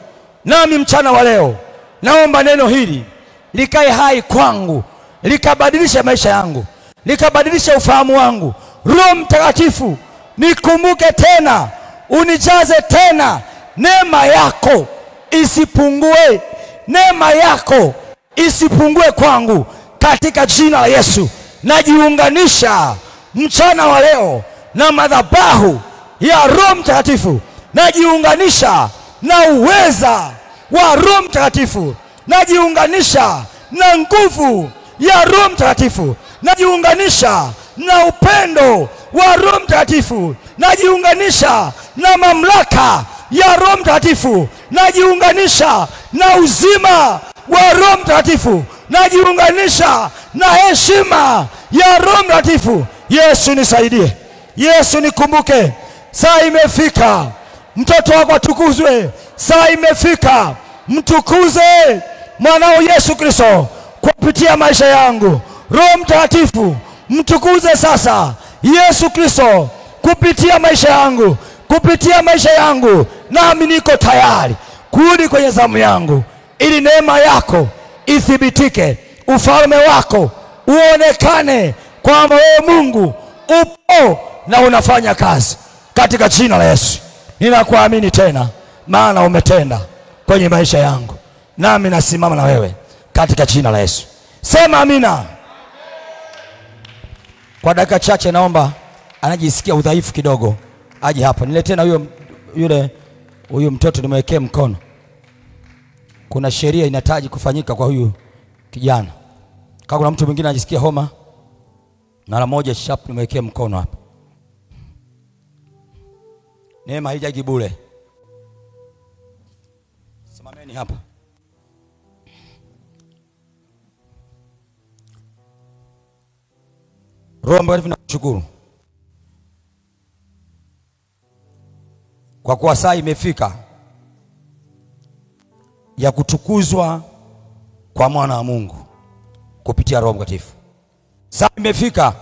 Nami mchana wa leo naomba neno hili likae hai kwangu, likabadilisha maisha yangu, likabadilisha ufahamu wangu. Roho Mtakatifu, nikumbuke tena, unijaze tena. Neema yako isipungue, neema yako isipungue kwangu katika jina la Yesu. Najiunganisha mchana wa leo na madhabahu ya Roho Mtakatifu. Najiunganisha na uweza wa Roho Mtakatifu. Najiunganisha na nguvu ya Roho Mtakatifu. Najiunganisha na upendo wa Roho Mtakatifu. Najiunganisha na mamlaka ya Roho Mtakatifu. Najiunganisha na uzima wa Roho Mtakatifu. najiunganisha na heshima ya Roho Mtakatifu. Yesu nisaidie, Yesu nikumbuke. Saa imefika mtoto wako atukuzwe. Saa imefika mtukuze mwanao Yesu Kristo kupitia maisha yangu. Roho Mtakatifu mtukuze sasa Yesu Kristo kupitia maisha yangu, kupitia maisha yangu. Nami niko tayari kurudi kwenye zamu yangu, ili neema yako ithibitike, ufalme wako uonekane, kwamba wewe Mungu upo na unafanya kazi. Katika jina la Yesu ninakuamini tena, maana umetenda kwenye maisha yangu, nami nasimama na wewe katika jina la Yesu. Sema amina. Kwa dakika chache naomba anajisikia udhaifu kidogo aje hapa. Niletee na huyo mtoto nimwekee mkono. Kuna sheria inahitaji kufanyika kwa huyu kijana. Kama kuna mtu mwingine anajisikia homa, mara moja sharp nimwekee mkono hapa. Neema haijaji bure. Simameni hapa. Roho Mtakatifu nakushukuru kwa kuwa saa imefika ya kutukuzwa kwa mwana wa Mungu kupitia Roho Mtakatifu. Saa imefika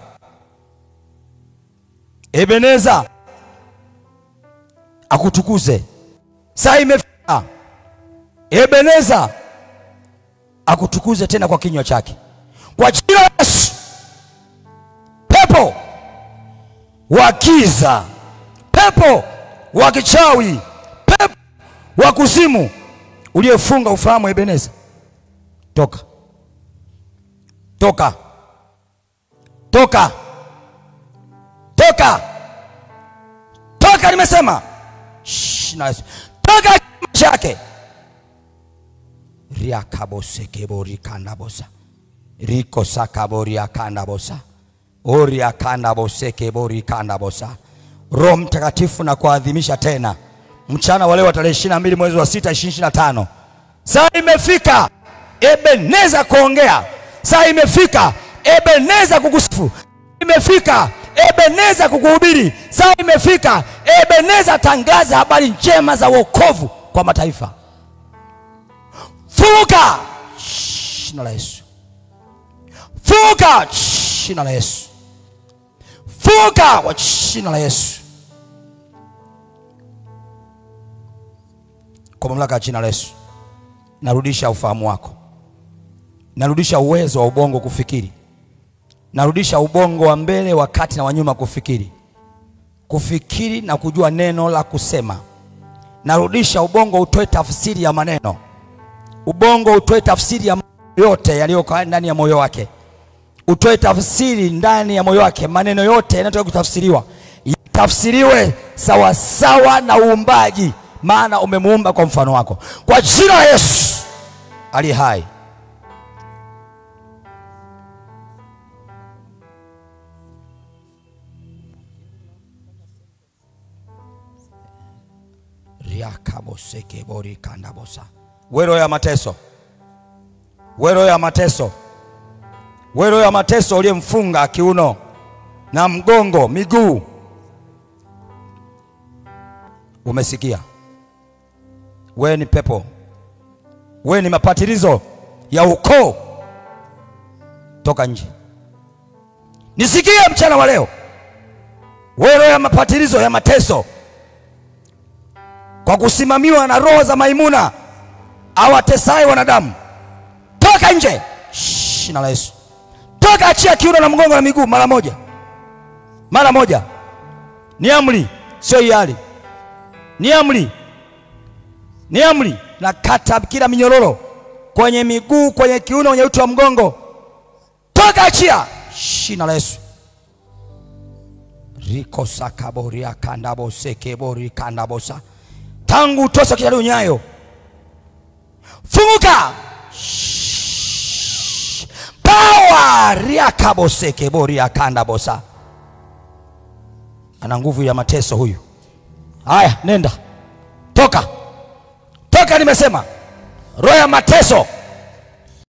Ebeneza akutukuze. Saa imefika Ebeneza akutukuze tena kwa kinywa chake. Kwa jina la Yesu, pepo wa giza, pepo wa kichawi, pepo wa kuzimu uliyefunga ufahamu Ebeneza, toka, toka, toka, toka, toka, nimesema toka chake. Riakabose kebori kandabosa, riko sakabori akandabosa, ori akandabose kebori kandabosa. Roho Mtakatifu na kuadhimisha tena mchana wa leo wa tarehe 22 mwezi wa 6 2025. Saa imefika Ebeneza kuongea. Saa imefika Ebeneza kukusifu. Imefika Ebeneza kukuhubiri. Saa imefika Ebeneza tangaza habari njema za wokovu kwa mataifa. Fuka jina la Yesu. Fuka jina la Yesu. Fuka kwa jina la Yesu. Kwa mamlaka ya jina la Yesu, narudisha ufahamu wako. Narudisha uwezo wa ubongo kufikiri. Narudisha ubongo wa mbele, wakati na wanyuma kufikiri. Kufikiri na kujua neno la kusema. Narudisha ubongo utoe tafsiri ya maneno. Ubongo utoe tafsiri ya yote yaliyokuwa ndani ya moyo wake. Utoe tafsiri ndani ya moyo wake. Maneno yote yanayotaka kutafsiriwa yatafsiriwe sawa sawa na uumbaji, maana umemuumba kwa mfano wako. Kwa jina la Yesu ali hai. Riakaboseke bori kandabosa. Wero ya mateso, wero ya mateso, wero ya mateso uliyemfunga kiuno na mgongo, miguu. Umesikia? Wewe ni pepo, wewe ni mapatilizo ya ukoo, toka nje. Nisikie mchana wa leo, wero ya mapatilizo ya mateso kwa kusimamiwa na roho za maimuna awatesai wanadamu, toka nje jina la Yesu. Toka, achia kiuno na mgongo na miguu mara moja, mara moja. Ni amri, sio hiari. Ni amri, ni amri. Na kata kila minyororo kwenye miguu, kwenye kiuno, kwenye uti wa mgongo, toka, achia jina la Yesu. Riko sakaboria kandabose kebori kandabosa. Tangu utosa kijali unyayo, funguka. Power riakabose kebori akandabosa. Ana nguvu ya mateso huyu. Haya, nenda, toka, toka, nimesema. Roho ya mateso